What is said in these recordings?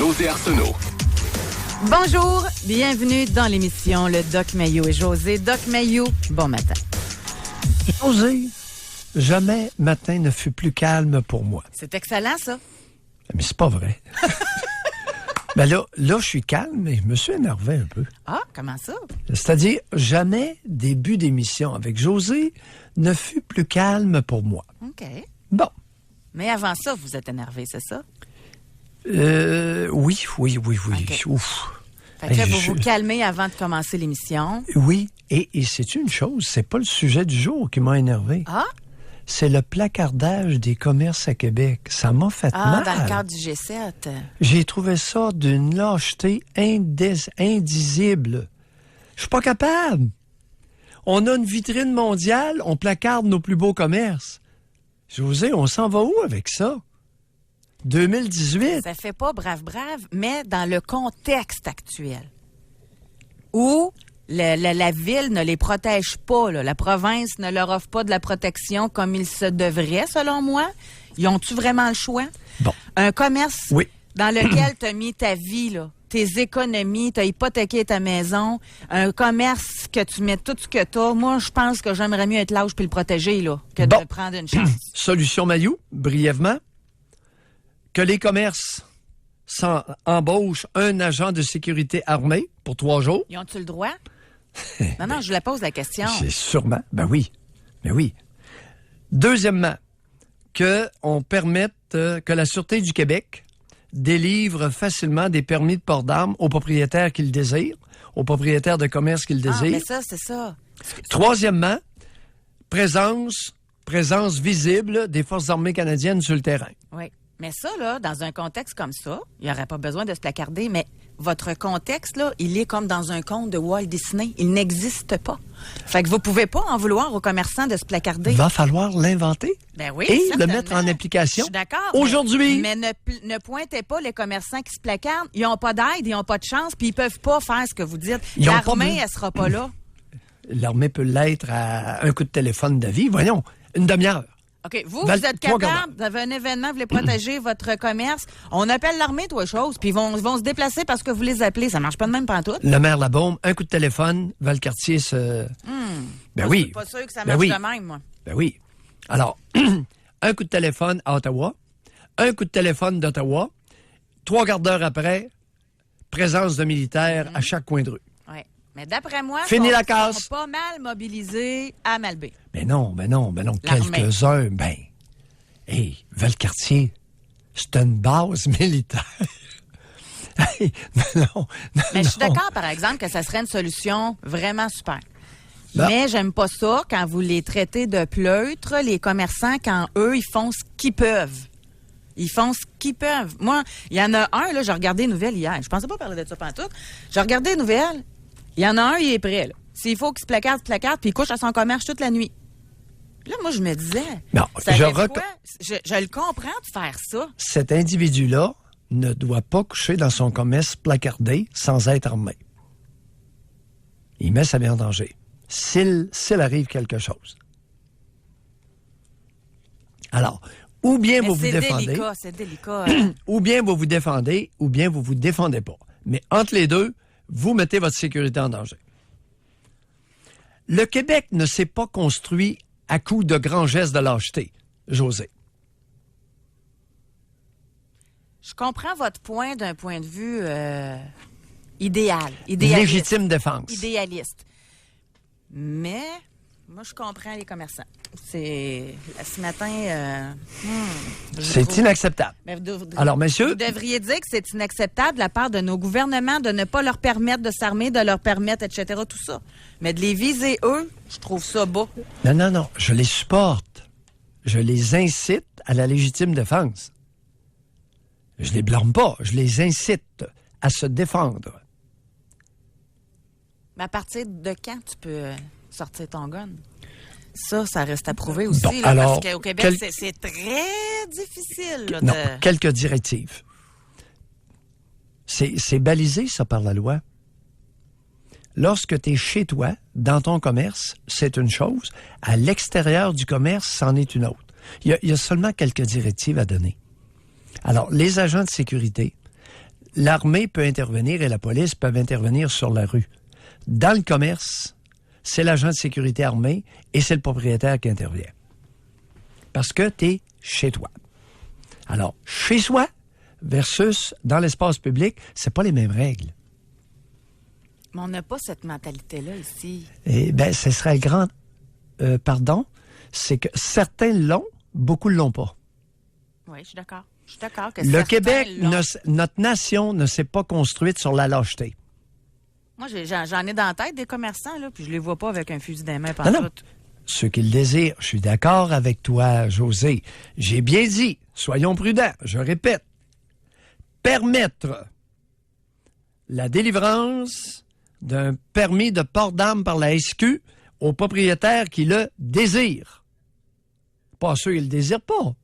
José Arsenault. Bonjour, bienvenue dans l'émission Le Doc Mayou et José. Doc Mayou, bon matin. José, jamais matin ne fut plus calme pour moi. C'est excellent, ça. Mais c'est pas vrai. Ben là, je suis calme, mais je me suis énervé un peu. Ah, comment ça? C'est-à-dire, jamais début d'émission avec José ne fut plus calme pour moi. OK. Bon. Mais avant ça, vous êtes énervé, c'est ça? Oui. Okay. Ouf. Fait que vous calmez avant de commencer l'émission. Oui, et c'est une chose, c'est pas le sujet du jour qui m'a énervé. Ah? C'est le placardage des commerces à Québec. Ça m'a fait mal. Dans le cadre du G7. J'ai trouvé ça d'une lâcheté indisible. Je suis pas capable. On a une vitrine mondiale, on placarde nos plus beaux commerces. José, on s'en va où avec ça? 2018. Ça fait pas brave, mais dans le contexte actuel, où la ville ne les protège pas, là, la province ne leur offre pas de la protection comme il se devrait, selon moi, ils ont-tu vraiment le choix? Bon. Un commerce Oui. dans lequel tu as mis ta vie, là, tes économies, tu as hypothéqué ta maison, un commerce que tu mets tout ce que tu as, moi, je pense que j'aimerais mieux être lâche puis le protéger là, que de prendre une chance. Solution Mayou, brièvement, que les commerces embauchent un agent de sécurité armé pour 3 jours. Ils ont-tu le droit? Non, je la pose la question. C'est sûrement. Ben oui. Deuxièmement, qu'on permette que la Sûreté du Québec délivre facilement des permis de port d'armes aux propriétaires qui le désirent, aux propriétaires de commerce qui le désirent. Mais ça, c'est ça. Troisièmement, présence visible des Forces armées canadiennes sur le terrain. Oui. Mais ça, là, dans un contexte comme ça, il n'y aurait pas besoin de se placarder, mais votre contexte, là, il est comme dans un conte de Walt Disney. Il n'existe pas. Fait que vous pouvez pas en vouloir aux commerçants de se placarder. Va falloir l'inventer. Ben oui, et certainement. le mettre en application. Je suis d'accord. Aujourd'hui. Mais ne pointez pas les commerçants qui se placardent. Ils n'ont pas d'aide, ils n'ont pas de chance, puis ils peuvent pas faire ce que vous dites. L'armée, elle sera pas là. L'armée peut l'être à un coup de téléphone d'avis. Voyons, une demi-heure. OK. Vous êtes capable, vous avez un événement, vous voulez protéger votre commerce. On appelle l'armée, toi, chose, puis ils vont se déplacer parce que vous les appelez. Ça marche pas de même pantoute. Le maire Labaume, un coup de téléphone, Valcartier Ben oui. Je suis pas sûr que ça marche de même, moi. Ben oui. Alors, un coup de téléphone à Ottawa, un coup de téléphone d'Ottawa, 3 quarts d'heure après, présence de militaires à chaque coin de rue. Oui. Mais d'après moi, Fini la ils casse. sont pas mal mobilisés à Malbaie. Ben non. Quelques-uns, Valcartier, c'est une base militaire. Mais je suis d'accord, par exemple, que ça serait une solution vraiment super. Non. Mais j'aime pas ça quand vous les traitez de pleutres, les commerçants, quand eux, ils font ce qu'ils peuvent. Ils font ce qu'ils peuvent. Moi, il y en a un, là, j'ai regardé les nouvelles hier. Je pensais pas parler de ça pantoute. J'ai regardé les nouvelles. Il y en a un, il est prêt, là. S'il faut qu'il se placarde, puis il couche à son commerce toute la nuit. Là, moi, je me disais, non, je le comprends de faire ça. Cet individu-là ne doit pas coucher dans son commerce placardé sans être armé. Il met sa vie en danger. S'il arrive quelque chose. Alors, ou bien vous vous défendez. C'est délicat. Ou bien vous vous défendez, ou bien vous vous défendez pas. Mais entre les deux, vous mettez votre sécurité en danger. Le Québec ne s'est pas construit à coups de grands gestes de lâcheté, José. Je comprends votre point d'un point de vue idéaliste. Légitime défense. Idéaliste. Mais moi, je comprends les commerçants. Ce matin... c'est inacceptable. Alors, messieurs... Vous devriez dire que c'est inacceptable de la part de nos gouvernements de ne pas leur permettre de s'armer, de leur permettre, etc., tout ça. Mais de les viser, eux, je trouve ça bas. Non. Je les supporte. Je les incite à la légitime défense. Je les blâme pas. Je les incite à se défendre. Mais à partir de quand tu peux sortir ton gun? Ça reste à prouver aussi. Bon, là, alors, parce qu'au Québec, c'est très difficile. Là, non, quelques directives. C'est balisé, ça, par la loi. Lorsque tu es chez toi, dans ton commerce, c'est une chose. À l'extérieur du commerce, c'en est une autre. Il y a seulement quelques directives à donner. Alors, les agents de sécurité, l'armée peut intervenir et la police peuvent intervenir sur la rue. Dans le commerce, c'est l'agent de sécurité armé et c'est le propriétaire qui intervient. Parce que tu es chez toi. Alors, chez soi versus dans l'espace public, c'est pas les mêmes règles. Mais on n'a pas cette mentalité-là ici. Eh bien, ce serait le grand pardon, c'est que certains l'ont, beaucoup ne l'ont pas. Oui, je suis d'accord. Je suis d'accord que Le Québec, l'ont. notre nation ne s'est pas construite sur la lâcheté. Moi, j'en ai dans la tête des commerçants, là, puis je les vois pas avec un fusil dans les mains Non. pantoute. Ceux qui le désirent, je suis d'accord avec toi, José. J'ai bien dit, soyons prudents, je répète, permettre la délivrance d'un permis de port d'armes par la SQ aux propriétaires qui le désirent. Pas ceux qui le désirent pas.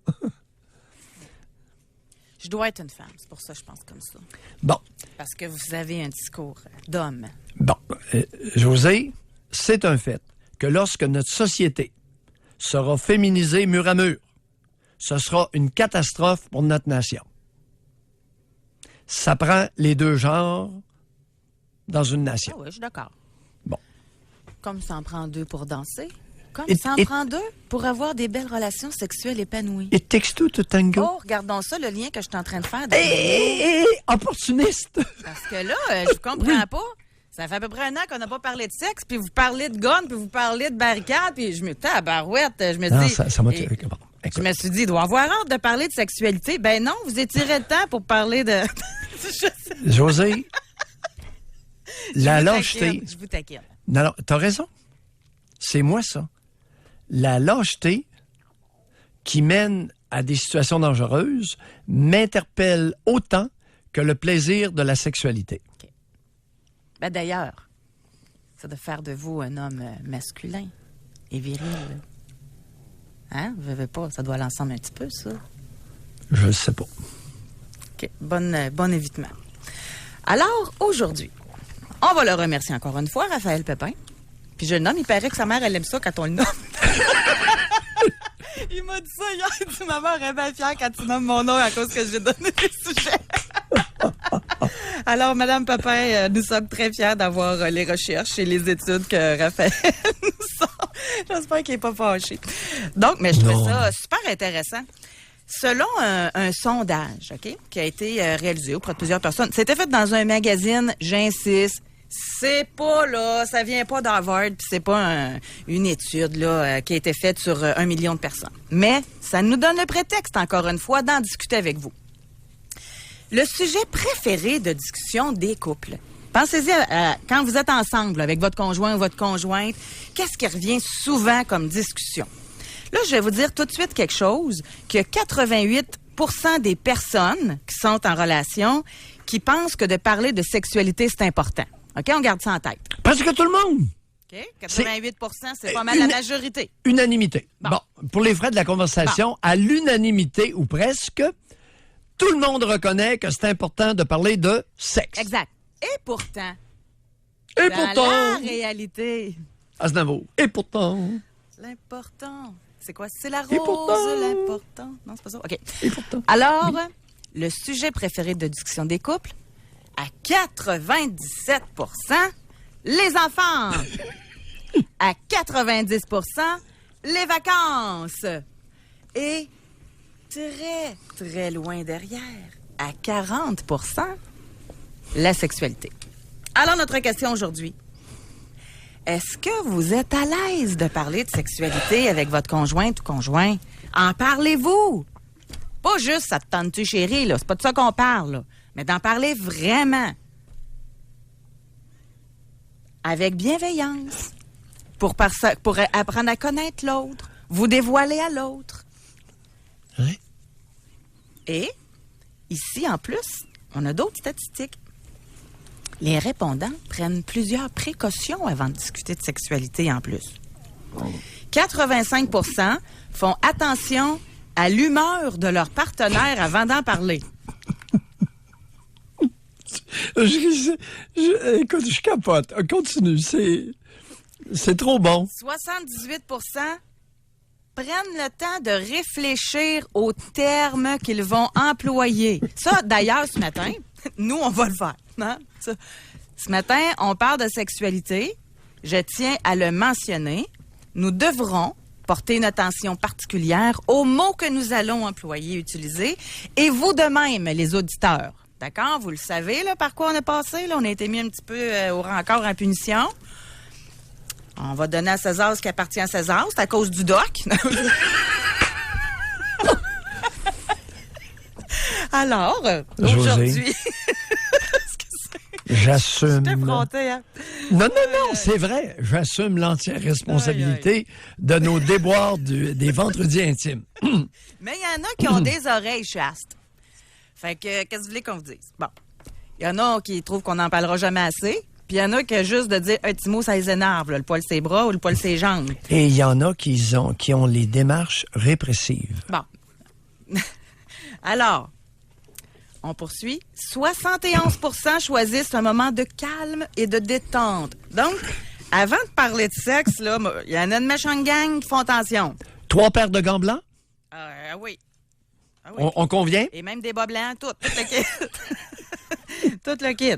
Je dois être une femme, c'est pour ça que je pense comme ça. Bon, Parce que vous avez un discours d'homme. José, c'est un fait que lorsque notre société sera féminisée mur à mur, ce sera une catastrophe pour notre nation. Ça prend les deux genres dans une nation. Ah oui, je suis d'accord. Bon. Comme ça en prend deux pour danser. Comme Et- ça en et- prend deux pour avoir des belles relations sexuelles épanouies. It takes two to tango. Oh, regardons ça, le lien que je suis en train de faire. Opportuniste! Parce que là, je comprends pas. Ça fait à peu près un an qu'on n'a pas parlé de sexe, puis vous parlez de gun, puis vous parlez de barricade, puis je me tabarouette, je me Non, dis... ça m'a... et- Bon, je écoute. me suis dit, il doit avoir hâte de parler de sexualité. Ben non, vous étirez le temps pour parler de... José, la lâcheté... Je vous taquine. Non, t'as raison. C'est moi, ça. La lâcheté qui mène à des situations dangereuses m'interpelle autant que le plaisir de la sexualité. Ben d'ailleurs, c'est de faire de vous un homme masculin et viril. Hein? Vous ne pas, ça doit aller ensemble un petit peu, ça. Je ne sais pas. OK, bon évitement. Alors, aujourd'hui, on va le remercier encore une fois, Raphaël Pépin. Puis je le nomme, il paraît que sa mère, elle aime ça quand on le nomme. Il m'a dit ça hier, il dit, ma mère est bien fière quand tu nommes mon nom à cause que j'ai donné des sujets. Alors, Madame Pépin, nous sommes très fiers d'avoir les recherches et les études que Raphaël nous sort. J'espère qu'il n'est pas fâché. Donc, mais je trouve ça super intéressant. Selon un sondage, OK, qui a été réalisé auprès de plusieurs personnes, c'était fait dans un magazine, j'insiste, c'est pas là, ça vient pas d'Harvard, puis c'est pas une étude là qui a été faite sur 1 million de personnes. Mais ça nous donne le prétexte, encore une fois, d'en discuter avec vous. Le sujet préféré de discussion des couples. Pensez-y quand vous êtes ensemble avec votre conjoint ou votre conjointe, qu'est-ce qui revient souvent comme discussion? Là, je vais vous dire tout de suite quelque chose, que 88% des personnes qui sont en relation qui pensent que de parler de sexualité, c'est important. OK? On garde ça en tête. Presque tout le monde! OK? 88%, c'est pas mal la majorité. Unanimité. Bon. Pour les frais de la conversation, à l'unanimité ou presque, tout le monde reconnaît que c'est important de parler de sexe. Exact. Et pourtant, Et dans pourtant, la réalité, Aznavour, et pourtant, l'important, c'est quoi? C'est la Et rose, pourtant. l'important. Non, c'est pas ça? OK. et pourtant. Alors, le sujet préféré de discussion des couples, à 97%, les enfants. À 90%, les vacances. Et très, très loin derrière, à 40%, la sexualité. Alors, notre question aujourd'hui. Est-ce que vous êtes à l'aise de parler de sexualité avec votre conjointe ou conjoint? En parlez-vous? Pas juste ça te tente-tu, chérie, là. C'est pas de ça qu'on parle, là. Mais d'en parler vraiment. Avec bienveillance. Pour apprendre à connaître l'autre. Vous dévoiler à l'autre. Oui. Et, ici, en plus, on a d'autres statistiques. Les répondants prennent plusieurs précautions avant de discuter de sexualité en plus. 85% font attention à l'humeur de leur partenaire avant d'en parler. Écoute, je capote. Continue, c'est trop bon. 78% prennent le temps de réfléchir aux termes qu'ils vont employer. Ça, d'ailleurs, ce matin, nous, on va le faire. Hein? Ce matin, on parle de sexualité. Je tiens à le mentionner. Nous devrons porter une attention particulière aux mots que nous allons employer, utiliser, et vous de même, les auditeurs. D'accord? Vous le savez, là, par quoi on est passé? Là? On a été mis un petit peu au rencard en punition. On va donner à César ce qui appartient à César. C'est à cause du doc. Alors, aujourd'hui... J'assume. Je t'ai fronté, hein? Non, c'est vrai. J'assume l'entière responsabilité de nos déboires des vendredis intimes. Mais il y en a qui ont des oreilles chastes. Fait que, qu'est-ce que vous voulez qu'on vous dise? Bon. Il y en a qui trouvent qu'on n'en parlera jamais assez. Puis il y en a qui juste de dire un petit mot, ça les énerve, là, le poil ses bras ou le poil ses jambes. Et il y en a qui ont les démarches répressives. Bon. Alors, on poursuit. 71% choisissent un moment de calme et de détente. Donc, avant de parler de sexe, là, il y en a une méchante gang qui font attention. 3 paires de gants blancs? Oui. Ah oui. On convient? Et même des bas blancs, tout le kit. Tout le kit.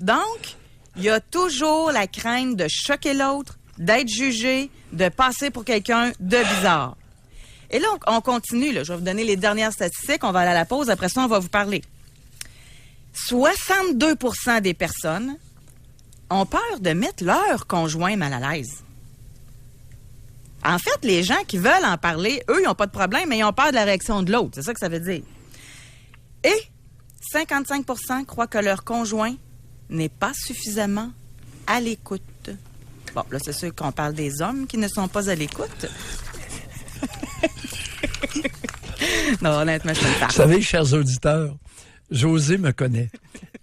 Donc, il y a toujours la crainte de choquer l'autre, d'être jugé, de passer pour quelqu'un de bizarre. Et là, on continue. Là. Je vais vous donner les dernières statistiques. On va aller à la pause. Après ça, on va vous parler. 62% des personnes ont peur de mettre leur conjoint mal à l'aise. En fait, les gens qui veulent en parler, eux, ils n'ont pas de problème, mais ils ont peur de la réaction de l'autre. C'est ça que ça veut dire. Et 55% croient que leur conjoint n'est pas suffisamment à l'écoute. Bon, là, c'est sûr qu'on parle des hommes qui ne sont pas à l'écoute. Non, honnêtement, c'est une farce. Vous savez, chers auditeurs, Josée me connaît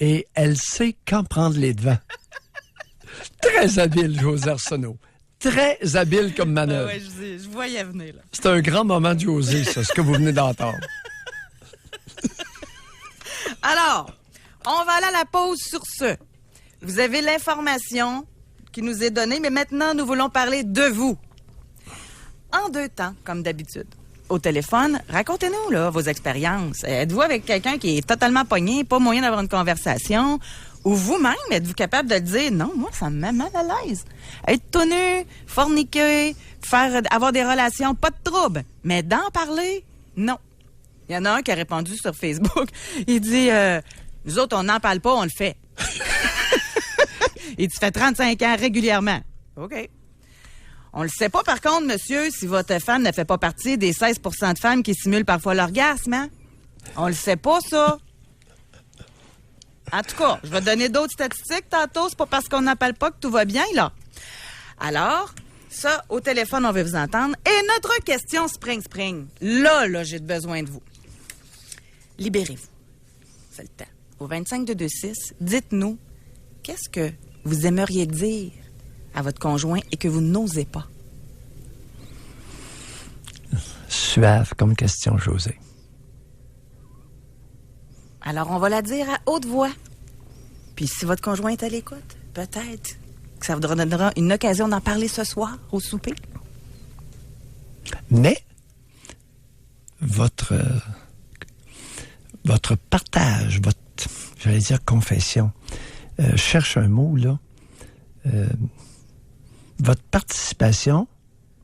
et elle sait quand prendre les devants. Très habile, Josée Arsenault. Très habile comme manœuvre. Je voyais venir, là. C'est un grand moment de Josée, ça, ce que vous venez d'entendre. Alors, on va aller à la pause sur ce. Vous avez l'information qui nous est donnée, mais maintenant, nous voulons parler de vous. En 2 temps, comme d'habitude. Au téléphone, racontez-nous là, vos expériences. Êtes-vous avec quelqu'un qui est totalement pogné, pas moyen d'avoir une conversation? Ou vous-même, êtes-vous capable de dire « Non, moi, ça me met mal à l'aise. » Être tout nu, forniquer, avoir des relations, pas de trouble. Mais d'en parler, non. Il y en a un qui a répondu sur Facebook. Il dit « Nous autres, on n'en parle pas, on le fait. » Et tu fais 35 ans régulièrement. OK. On le sait pas, par contre, monsieur, si votre femme ne fait pas partie des 16% de femmes qui simulent parfois l'orgasme, hein? On le sait pas, ça. En tout cas, je vais donner d'autres statistiques tantôt. C'est pas parce qu'on n'appelle pas que tout va bien, là. Alors, ça, au téléphone, on veut vous entendre. Et notre question Spring. Là, j'ai besoin de vous. Libérez-vous. C'est le temps. Au 25-226, dites-nous, qu'est-ce que vous aimeriez dire à votre conjoint et que vous n'osez pas? Suave comme question, Josée. Alors, on va la dire à haute voix. Puis, si votre conjoint est à l'écoute, peut-être que ça vous donnera une occasion d'en parler ce soir au souper. Mais, votre partage, j'allais dire confession, cherche un mot, là. Votre participation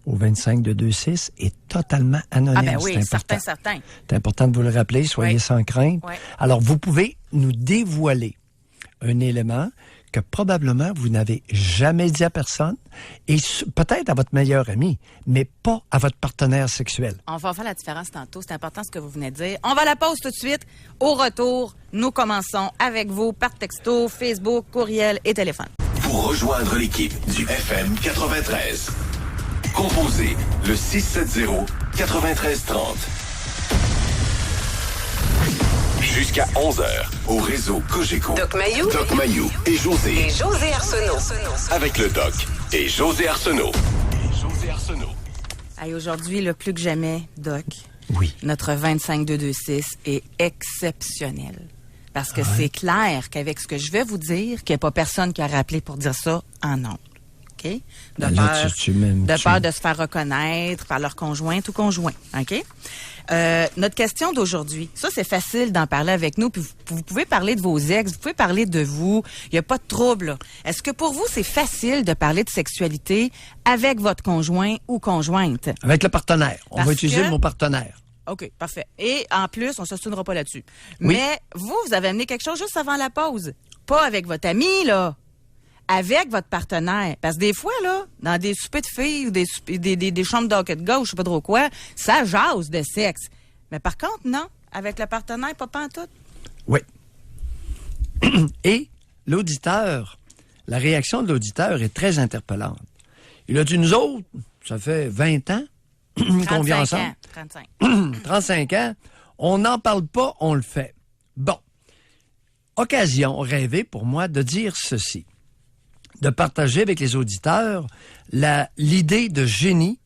au 25-226 est totalement anonyme. Ah ben oui, certain. C'est important de vous le rappeler, soyez sans crainte. Oui. Alors, vous pouvez nous dévoiler un élément que probablement vous n'avez jamais dit à personne et peut-être à votre meilleur ami, mais pas à votre partenaire sexuel. On va faire la différence tantôt. C'est important ce que vous venez de dire. On va à la pause tout de suite. Au retour, nous commençons avec vous par texto, Facebook, courriel et téléphone. Pour rejoindre l'équipe du FM 93, composez le 670-9330. Jusqu'à 11h, au réseau Cogeco. Doc Mayou et José. José Arsenault. Avec le Doc et José Arsenault. Hey, aujourd'hui, le plus que jamais, Doc, Oui. notre 25-226 est exceptionnel. Parce que c'est clair qu'avec ce que je vais vous dire, qu'il n'y a pas personne qui a rappelé pour dire ça en ondes. OK? OK? Ben là, tu peur de se faire reconnaître par leur conjointe ou conjoint, OK? Notre question d'aujourd'hui, ça, c'est facile d'en parler avec nous. Puis vous pouvez parler de vos ex, vous pouvez parler de vous. Il n'y a pas de trouble, là. Est-ce que pour vous, c'est facile de parler de sexualité avec votre conjoint ou conjointe? Avec le partenaire. On Parce va utiliser que- le mot partenaire. OK, parfait. Et en plus, on ne s'ostinera pas là-dessus. Oui. Mais vous avez amené quelque chose juste avant la pause. Pas avec votre ami, là. Avec votre partenaire. Parce que des fois, là, dans des soupers de filles ou des chambres d'hockey de gauche, je sais pas trop quoi, ça jase de sexe. Mais par contre, non. Avec le partenaire, pas pantoute. Oui. Et l'auditeur, la réaction de l'auditeur est très interpellante. Il a dit, nous autres, ça fait 20 ans qu'on vit 35 ensemble. ans. 35. 35 ans, on n'en parle pas, on le fait. Bon. Occasion rêvée pour moi de dire ceci, de partager avec les auditeurs l'idée de génie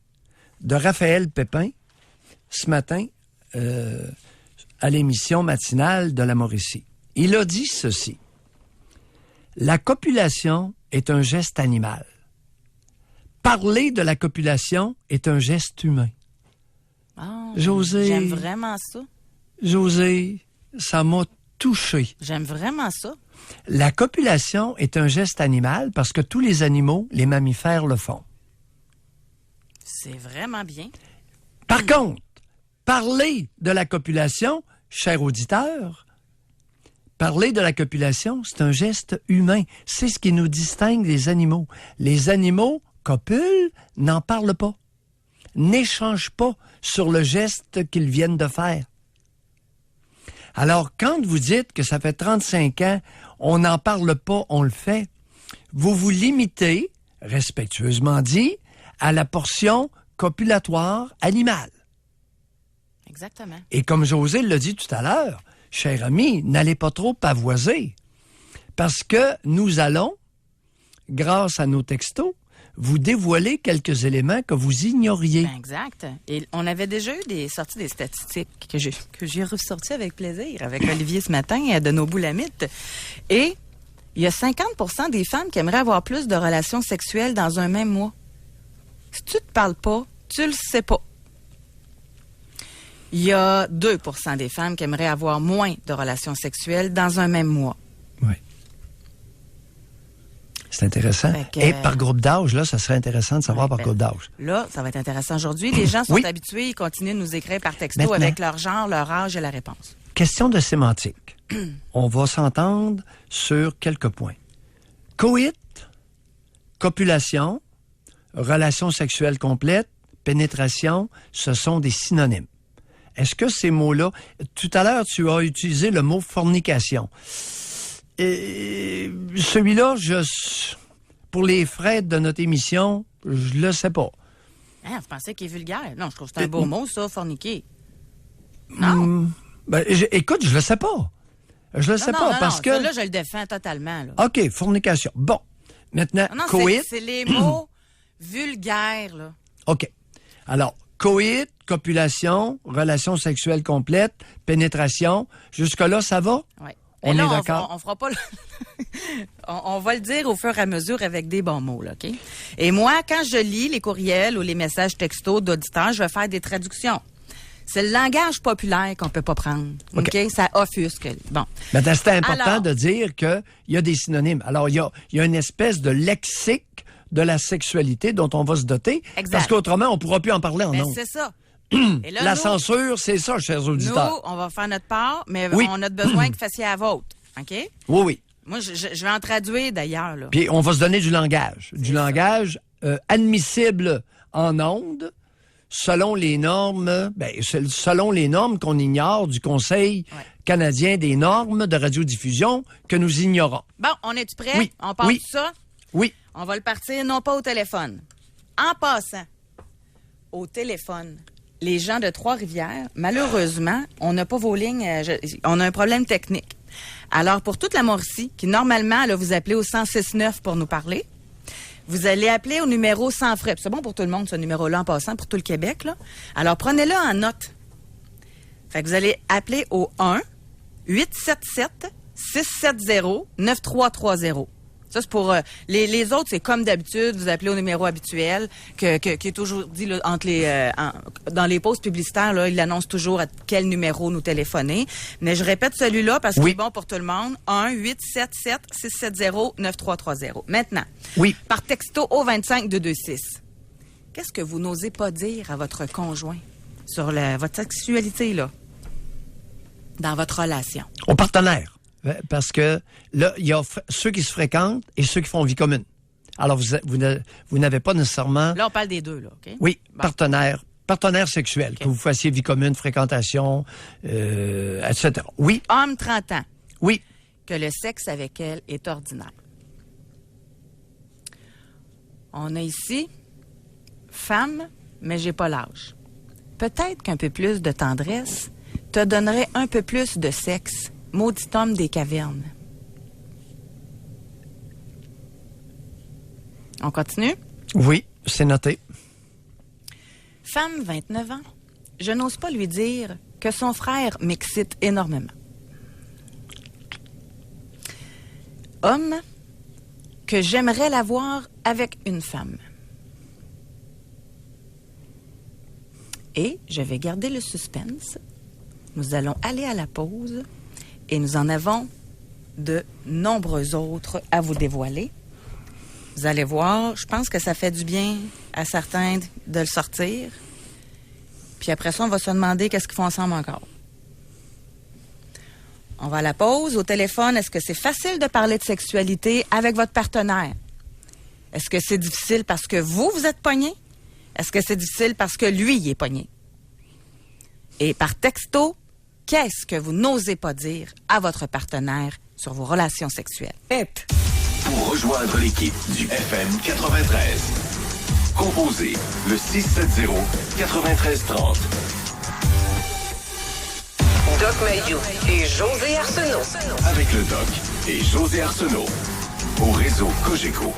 de Raphaël Pépin ce matin à l'émission matinale de la Mauricie. Il a dit ceci. La copulation est un geste animal. Parler de la copulation est un geste humain. Oh, José. J'aime vraiment ça. José, ça m'a touché. J'aime vraiment ça. La copulation est un geste animal parce que tous les animaux, les mammifères, le font. C'est vraiment bien. Par contre, parler de la copulation, cher auditeur, parler de la copulation, c'est un geste humain. C'est ce qui nous distingue des animaux. Les animaux copulent, n'en parlent pas, n'échangent pas sur le geste qu'ils viennent de faire. Alors, quand vous dites que ça fait 35 ans, on n'en parle pas, on le fait, vous vous limitez, respectueusement dit, à la portion copulatoire animale. Exactement. Et comme José l'a dit tout à l'heure, cher ami, n'allez pas trop pavoiser, parce que nous allons, grâce à nos textos, vous dévoiler quelques éléments que vous ignoriez. Ben, exact. Et on avait déjà eu des statistiques que j'ai ressorties avec plaisir avec Olivier ce matin de nos boulamites. Et il y a 50% des femmes qui aimeraient avoir plus de relations sexuelles dans un même mois. Si tu te parles pas, tu le sais pas. Il y a 2% des femmes qui aimeraient avoir moins de relations sexuelles dans un même mois. Oui. C'est intéressant. Et par groupe d'âge, là, ça serait intéressant de savoir par groupe d'âge. Là, ça va être intéressant aujourd'hui. Les gens sont habitués, ils continuent de nous écrire par texto Maintenant, avec leur genre, leur âge et la réponse. Question de sémantique. On va s'entendre sur quelques points. Coït, copulation, relation sexuelle complète, pénétration, ce sont des synonymes. Est-ce que ces mots-là... Tout à l'heure, tu as utilisé le mot fornication. Et celui-là, pour les frais de notre émission, je le sais pas. Hein, vous pensez qu'il est vulgaire? Non, je trouve que c'est un beau mot, ça, forniquer. Non? Écoute, je le sais pas. Je le sais pas, parce que... Là, je le défends totalement. Là. OK, fornication. Bon. Maintenant, non, coït... c'est les mots vulgaires, là. OK. Alors, coït, copulation, relation sexuelle complète, pénétration, jusque-là, ça va? Oui. On là, est d'accord? On fera pas... on va le dire au fur et à mesure avec des bons mots, là, OK? Et moi, quand je lis les courriels ou les messages textos d'auditeurs, je vais faire des traductions. C'est le langage populaire qu'on peut pas prendre. OK? Ça offusque. Bon. Maintenant, c'est important de dire qu'il y a des synonymes. Alors, il y a une espèce de lexique de la sexualité dont on va se doter. Exact. Parce qu'autrement, on ne pourra plus en parler en ondes. C'est ça. Et là, la censure, c'est ça, chers auditeurs. Nous, on va faire notre part, mais on a besoin que vous fassiez la vôtre. OK? Oui, oui. Moi, je vais en traduire d'ailleurs. Là. Puis, on va se donner du langage. Du langage admissible en ondes, selon les normes, selon les normes qu'on ignore du Conseil canadien des normes de radiodiffusion que nous ignorons. Bon, on est-tu prêt? Oui. On part de ça? Oui. On va le partir non pas au téléphone. En passant, au téléphone, les gens de Trois-Rivières, malheureusement, on n'a pas vos lignes, on a un problème technique. Alors, pour toute la Mauricie, qui normalement, là, vous appelez au 106.9 pour nous parler, vous allez appeler au numéro sans frais. C'est bon pour tout le monde, ce numéro-là, en passant, pour tout le Québec, là. Alors, prenez-le en note. Fait que vous allez appeler au 1-877-670-9330. Ça, c'est pour... les autres, c'est comme d'habitude, vous appelez au numéro habituel, qui est toujours dit là, dans les pauses publicitaires, là, il annonce toujours à quel numéro nous téléphoner. Mais je répète celui-là parce qu'il est bon pour tout le monde. 1-877-670-9330. Maintenant, par texto au 25226. Qu'est-ce que vous n'osez pas dire à votre conjoint sur votre sexualité, là, dans votre relation? Au partenaire. Parce que là, il y a ceux qui se fréquentent et ceux qui font vie commune. Alors, vous n'avez pas nécessairement... Là, on parle des deux, là, OK? Oui, partenaire sexuel, que vous fassiez vie commune, fréquentation, etc. Oui. Homme 30 ans. Oui. Que le sexe avec elle est ordinaire. On a ici femme, mais j'ai pas l'âge. Peut-être qu'un peu plus de tendresse te donnerait un peu plus de sexe. Maudit homme des cavernes. On continue? Oui, c'est noté. Femme, 29 ans. Je n'ose pas lui dire que son frère m'excite énormément. Homme, que j'aimerais l'avoir avec une femme. Et je vais garder le suspense. Nous allons aller à la pause. Et nous en avons de nombreux autres à vous dévoiler. Vous allez voir, je pense que ça fait du bien à certains de le sortir. Puis après ça, on va se demander qu'est-ce qu'ils font ensemble encore. On va à la pause. Au téléphone, est-ce que c'est facile de parler de sexualité avec votre partenaire? Est-ce que c'est difficile parce que vous êtes pogné? Est-ce que c'est difficile parce que lui, il est pogné? Et par texto, qu'est-ce que vous n'osez pas dire à votre partenaire sur vos relations sexuelles? Pour rejoindre l'équipe du FM 93, composez le 670-9330. Doc Mayou et José Arsenault. Avec le Doc et José Arsenault. Au réseau Cogeco.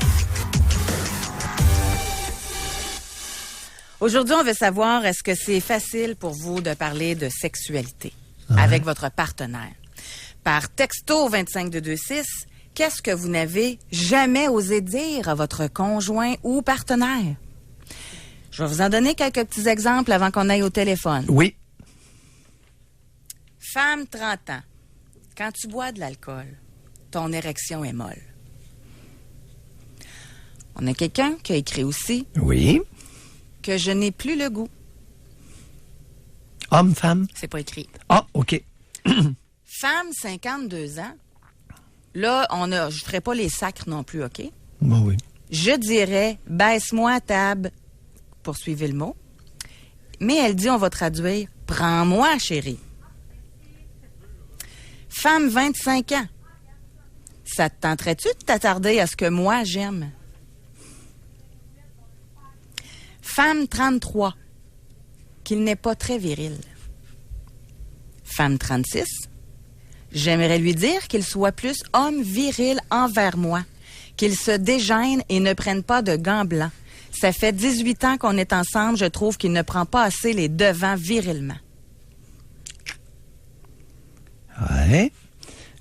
Aujourd'hui, on veut savoir, est-ce que c'est facile pour vous de parler de sexualité avec votre partenaire? Par texto 25226, qu'est-ce que vous n'avez jamais osé dire à votre conjoint ou partenaire? Je vais vous en donner quelques petits exemples avant qu'on aille au téléphone. Oui. Femme 30 ans. Quand tu bois de l'alcool, ton érection est molle. On a quelqu'un qui a écrit aussi. Oui. Que je n'ai plus le goût. Homme, femme? C'est pas écrit. Ah, OK. Femme, 52 ans. Là, je ferai pas les sacres non plus, OK? Bon, oui. Je dirais, baisse-moi à table, poursuivez le mot. Mais elle dit, on va traduire, prends-moi, chérie. Femme, 25 ans. Ça te tenterait-tu de t'attarder à ce que moi, j'aime? Femme 33, qu'il n'est pas très viril. Femme 36, j'aimerais lui dire qu'il soit plus homme viril envers moi, qu'il se dégêne et ne prenne pas de gants blancs. Ça fait 18 ans qu'on est ensemble, je trouve qu'il ne prend pas assez les devants virilement. Ouais.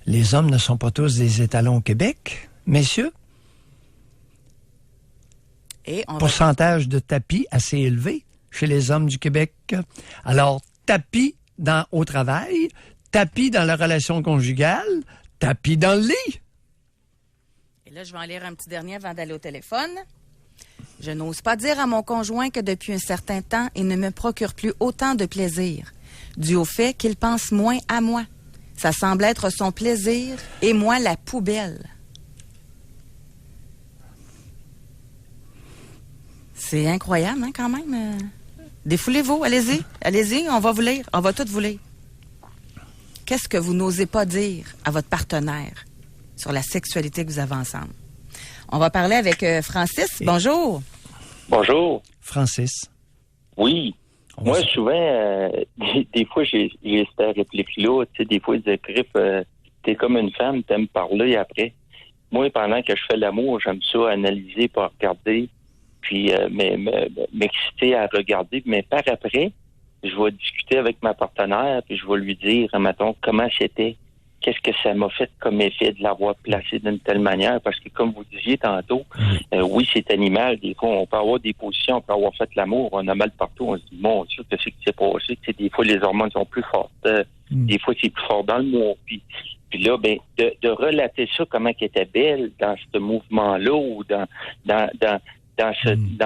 Les hommes ne sont pas tous des étalons au Québec, messieurs. Et on pourcentage de tapis assez élevé chez les hommes du Québec. Alors, tapis au travail, tapis dans la relation conjugale, tapis dans le lit. Et là, je vais en lire un petit dernier avant d'aller au téléphone. Je n'ose pas dire à mon conjoint que depuis un certain temps, il ne me procure plus autant de plaisir, dû au fait qu'il pense moins à moi. Ça semble être son plaisir et moi la poubelle. C'est incroyable, hein, quand même. Défoulez-vous, allez-y, on va vous lire, on va tout vous lire. Qu'est-ce que vous n'osez pas dire à votre partenaire sur la sexualité que vous avez ensemble? On va parler avec Francis. Bonjour. Bonjour. Francis. Oui. Moi, souvent, des fois, j'ai cette réplique-là. Tu sais, des fois, ils écrivent t'es comme une femme, t'aimes parler après. Moi, pendant que je fais l'amour, j'aime ça analyser, pas regarder, puis m'exciter à regarder. Mais par après, je vais discuter avec ma partenaire, puis je vais lui dire, mettons, comment c'était. qu'est-ce que ça m'a fait comme effet de l'avoir placé d'une telle manière? Parce que, comme vous disiez tantôt, oui, c'est animal. Des fois, on peut avoir des positions, on peut avoir fait l'amour, on a mal partout, on se dit, mon Dieu, qu'est-ce qui s'est passé? Tu sais, des fois, les hormones sont plus fortes. Des fois, c'est plus fort dans le mot. Puis là, ben, de relater ça, comment qu'elle était belle dans ce mouvement-là ou dans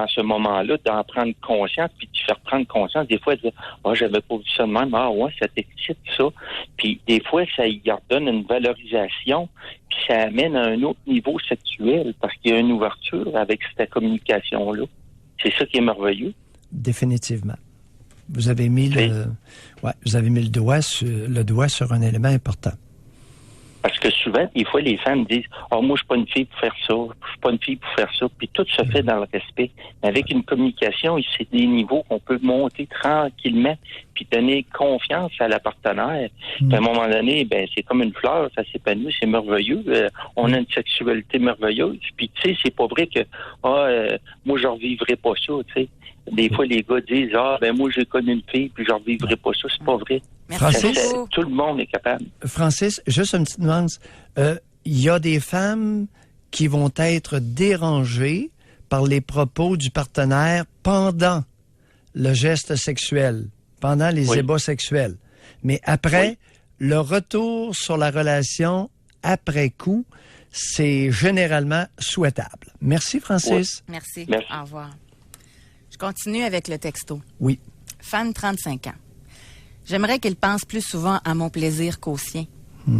ce moment-là, d'en prendre conscience, puis de faire prendre conscience. Des fois, de dire, j'avais pas vu ça de même. Ah ouais, ça t'excite, ça. Puis des fois, ça y redonne une valorisation, puis ça amène à un autre niveau sexuel, parce qu'il y a une ouverture avec cette communication-là. C'est ça qui est merveilleux. Définitivement. Vous avez mis le doigt sur un élément important. Parce que souvent, des fois, les femmes disent « moi, je suis pas une fille pour faire ça, je suis pas une fille pour faire ça », puis tout se fait dans le respect. Mais avec une communication, c'est des niveaux qu'on peut monter tranquillement, puis donner confiance à la partenaire. Puis à un moment donné, ben c'est comme une fleur, ça s'épanouit, c'est merveilleux. On a une sexualité merveilleuse. Puis tu sais, c'est pas vrai que moi, je revivrai pas ça, tu sais. Des fois, les gars disent moi, j'ai connu une fille, puis je revivrai pas ça. C'est pas vrai. Francis, tout le monde est capable. Francis, juste une petite nuance. Il y a des femmes qui vont être dérangées par les propos du partenaire pendant le geste sexuel, pendant les ébats sexuels. Mais après, le retour sur la relation après coup, c'est généralement souhaitable. Merci, Francis. Oui. Merci. Au revoir. Je continue avec le texto. Oui. Femme, 35 ans. J'aimerais qu'il pense plus souvent à mon plaisir qu'au sien.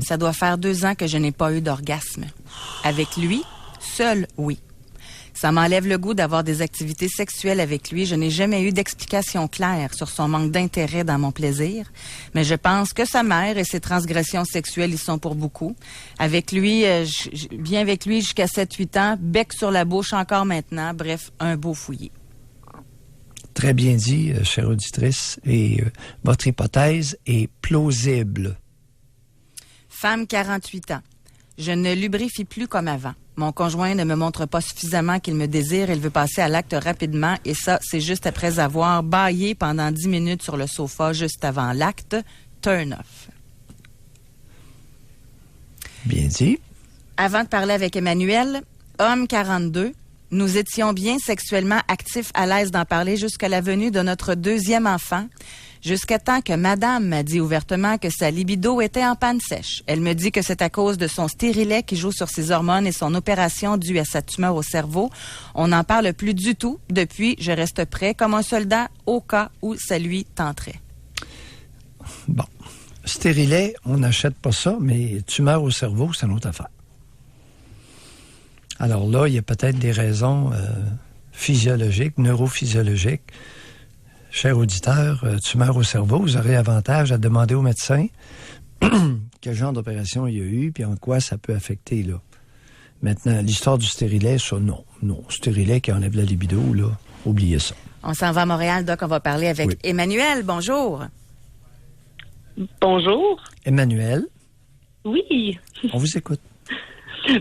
Ça doit faire 2 ans que je n'ai pas eu d'orgasme. Avec lui, seul, oui. Ça m'enlève le goût d'avoir des activités sexuelles avec lui. Je n'ai jamais eu d'explication claire sur son manque d'intérêt dans mon plaisir. Mais je pense que sa mère et ses transgressions sexuelles y sont pour beaucoup. Avec lui, bien avec lui jusqu'à 7-8 ans, bec sur la bouche encore maintenant. Bref, un beau fouillis. Très bien dit, chère auditrice, et votre hypothèse est plausible. Femme, 48 ans. Je ne lubrifie plus comme avant. Mon conjoint ne me montre pas suffisamment qu'il me désire. Il veut passer à l'acte rapidement, et ça, c'est juste après avoir bâillé pendant 10 minutes sur le sofa juste avant l'acte. Turn off. Bien dit. Avant de parler avec Emmanuel, homme, 42. Nous étions bien sexuellement actifs, à l'aise d'en parler jusqu'à la venue de notre 2e enfant, jusqu'à temps que madame m'a dit ouvertement que sa libido était en panne sèche. Elle me dit que c'est à cause de son stérilet qui joue sur ses hormones et son opération due à sa tumeur au cerveau. On n'en parle plus du tout. Depuis, je reste prêt comme un soldat au cas où ça lui tenterait. Bon. Stérilet, on n'achète pas ça, mais tumeur au cerveau, c'est une autre affaire. Alors là, il y a peut-être des raisons physiologiques, neurophysiologiques. Chers auditeurs, tumeur au cerveau, vous aurez avantage à demander au médecin quel genre d'opération il y a eu, puis en quoi ça peut affecter, là. Maintenant, l'histoire du stérilet, ça, non. Stérilet qui enlève la libido, là, oubliez ça. On s'en va à Montréal, Doc, on va parler avec Emmanuel. Bonjour. Bonjour. Emmanuel. Oui. On vous écoute.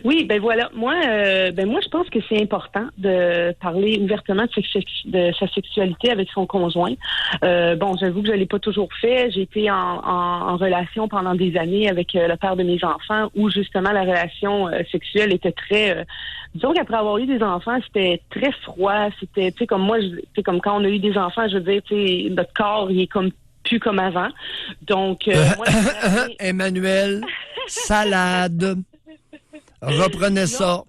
Oui, ben voilà. Moi, je pense que c'est important de parler ouvertement de sa sexualité avec son conjoint. J'avoue que je l'ai pas toujours fait. J'ai été en relation pendant des années avec le père de mes enfants, où justement la relation sexuelle était très. Disons qu'après avoir eu des enfants, c'était très froid. C'était, tu sais, comme moi, comme quand on a eu des enfants, je veux dire, tu sais, notre corps, il est plus comme avant. Donc, moi, Emmanuel, salade. Reprenez ça.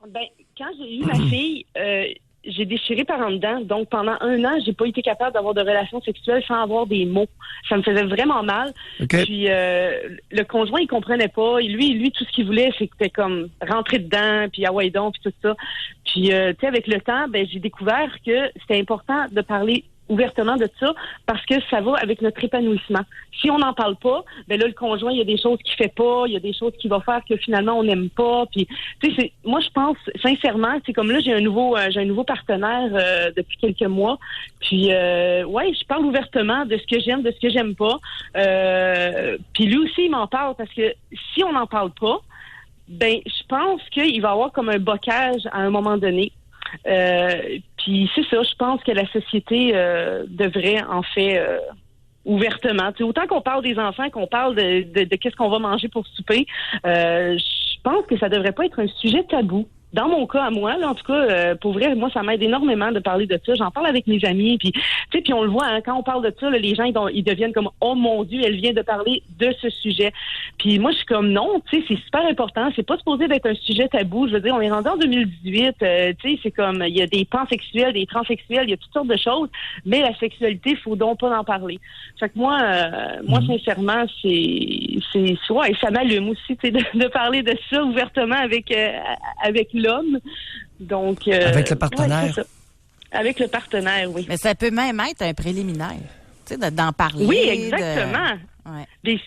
Ben, quand j'ai eu ma fille, j'ai déchiré par en dedans. Donc, pendant 1 an, j'ai pas été capable d'avoir de relations sexuelles sans avoir des mots. Ça me faisait vraiment mal. Okay. Puis, le conjoint, il comprenait pas. Et lui, tout ce qu'il voulait, c'était comme rentrer dedans, puis ouais donc, puis tout ça. Puis, tu sais, avec le temps, ben, j'ai découvert que c'était important de parler ouvertement de ça, parce que ça va avec notre épanouissement. Si on n'en parle pas, ben là, le conjoint, il y a des choses qu'il fait pas, il y a des choses qu'il va faire que finalement, on n'aime pas. Puis, tu sais, moi, je pense, sincèrement, c'est comme là, j'ai un nouveau partenaire depuis quelques mois. Puis, je parle ouvertement de ce que j'aime, de ce que j'aime pas. Puis lui aussi, il m'en parle, parce que si on n'en parle pas, ben, je pense qu'il va y avoir comme un bocage à un moment donné. Puis c'est ça, je pense que la société devrait en fait ouvertement. Tu sais, autant qu'on parle des enfants, qu'on parle de qu'est-ce qu'on va manger pour souper, je pense que ça devrait pas être un sujet tabou. Dans mon cas à moi, là, en tout cas, pour vrai, moi, ça m'aide énormément de parler de ça. J'en parle avec mes amis, puis tu sais, puis on le voit, hein, quand on parle de ça, là, les gens, ils deviennent comme « Oh mon Dieu, elle vient de parler de ce sujet ». Puis moi, je suis comme « Non, tu sais, c'est super important. C'est pas supposé d'être un sujet tabou. » Je veux dire, on est rendu en 2018. Tu sais, c'est comme, il y a des pansexuels, des transsexuels, il y a toutes sortes de choses, mais la sexualité, il faut donc pas en parler. Fait que moi, sincèrement, ouais, ça m'allume aussi, tu sais, de parler de ça ouvertement avec l'homme. Donc, avec le partenaire. Ouais, avec le partenaire, oui. Mais ça peut même être un préliminaire, tu sais, d'en parler. Oui, exactement. Ouais.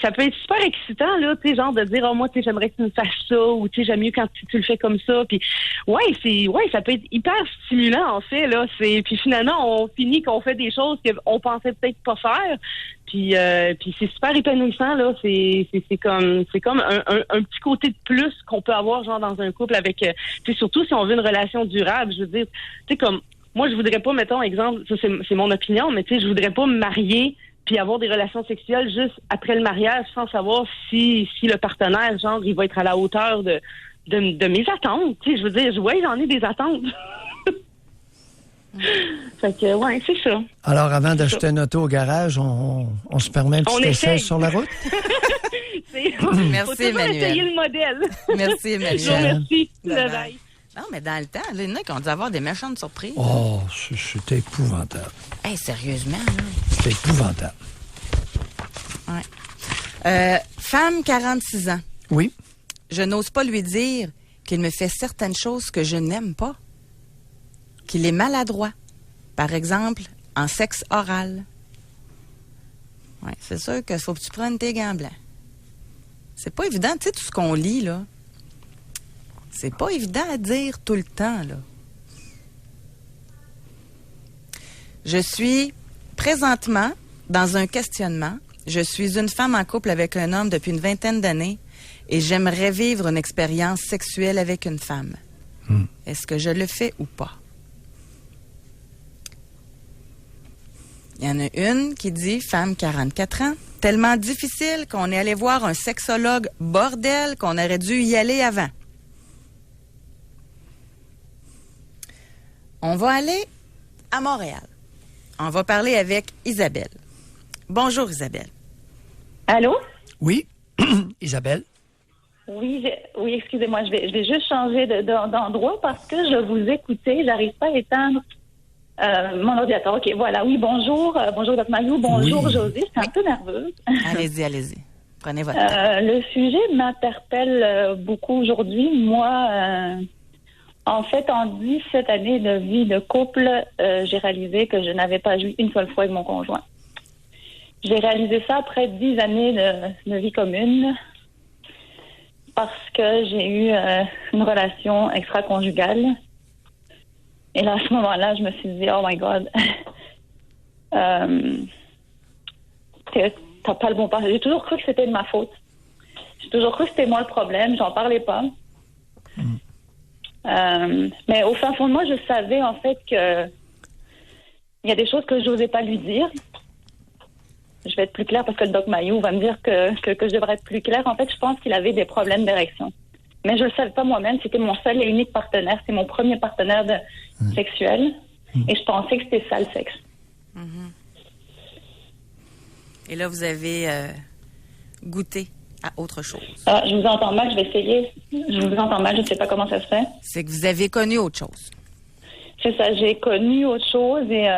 Ça peut être super excitant, là, tu sais, genre de dire, oh, moi, tu sais, j'aimerais que tu me fasses ça, ou tu sais, j'aime mieux quand tu le fais comme ça. Puis, ça peut être hyper stimulant, en fait, là. Puis finalement, on finit qu'on fait des choses qu'on pensait peut-être pas faire. Puis c'est super épanouissant, là. C'est comme un petit côté de plus qu'on peut avoir, genre, dans un couple avec, tu sais, surtout si on veut une relation durable. Je veux dire, tu sais, comme, moi, je voudrais pas, mettons, exemple, ça, c'est mon opinion, mais tu sais, je voudrais pas me marier puis avoir des relations sexuelles juste après le mariage sans savoir si le partenaire, genre, il va être à la hauteur de mes attentes. Tu sais, je veux dire, ouais, j'en ai des attentes. Fait que, ouais, c'est ça. Alors, avant d'acheter une auto au garage, on se permet un petit essai sur la route? Merci, Emmanuel. Essayer le modèle. Merci, Emmanuel. Je vous remercie. Bye. Non, mais dans le temps, là, il y en a qui ont dû avoir des méchantes surprises. Oh, c'était épouvantable. Hey, sérieusement, là. C'était épouvantable. Ouais. Femme, 46 ans. Oui. Je n'ose pas lui dire qu'il me fait certaines choses que je n'aime pas. Qu'il est maladroit. Par exemple, en sexe oral. Oui, c'est sûr qu'il faut que tu prennes tes gants blancs. C'est pas évident, tu sais, tout ce qu'on lit, là. C'est pas évident à dire tout le temps, là. Je suis présentement dans un questionnement. Je suis une femme en couple avec un homme depuis une 20aine d'années et j'aimerais vivre une expérience sexuelle avec une femme. Est-ce que je le fais ou pas? Il y en a une qui dit, femme, 44 ans, tellement difficile qu'on est allé voir un sexologue bordel qu'on aurait dû y aller avant. On va aller à Montréal. On va parler avec Isabelle. Bonjour, Isabelle. Allô? Oui, Isabelle. Oui, excusez-moi, je vais juste changer d'endroit parce que je vous écoutais, j'arrive pas à éteindre mon ordinateur. OK, voilà. Oui, bonjour. Bonjour, Dr. Mayou. Bonjour, Josée. Je suis un peu nerveuse. Allez-y. Prenez votre temps. Le sujet m'interpelle beaucoup aujourd'hui. Moi, en fait, en 17 années de vie de couple, j'ai réalisé que je n'avais pas joui une seule fois avec mon conjoint. J'ai réalisé ça après 10 années de vie commune parce que j'ai eu une relation extra-conjugale. Et là, à ce moment-là, je me suis dit, oh my God, t'as pas le bon parti. J'ai toujours cru que c'était de ma faute. J'ai toujours cru que c'était moi le problème. J'en parlais pas. Mais au fin fond de moi, je savais en fait que il y a des choses que je n'osais pas lui dire. Je vais être plus claire parce que le Doc Mayou va me dire que je devrais être plus claire. En fait, je pense qu'il avait des problèmes d'érection. Mais je ne le savais pas moi-même. C'était mon seul et unique partenaire. C'est mon premier partenaire sexuel. Et je pensais que c'était ça le sexe. Et là, vous avez goûté à autre chose. Je vous entends mal. Je vais essayer. Je vous entends mal. Je ne sais pas comment ça se fait. C'est que vous avez connu autre chose. C'est ça. J'ai connu autre chose et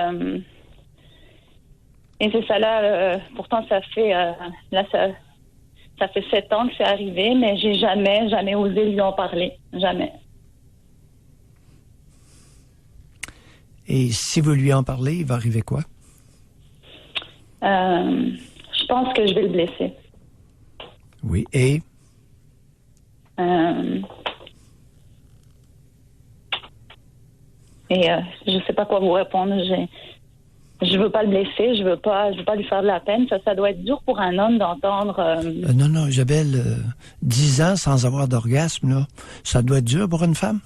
c'est ça là. Pourtant, ça fait ça fait 7 ans que c'est arrivé, mais j'ai jamais osé lui en parler. Jamais. Et si vous lui en parlez, il va arriver quoi? Je pense que je vais le blesser. Oui, et? Je sais pas quoi vous répondre. Je veux pas le blesser, je veux pas lui faire de la peine. Ça doit être dur pour un homme d'entendre. Non, Isabelle, 10 ans sans avoir d'orgasme, là, ça doit être dur pour une femme?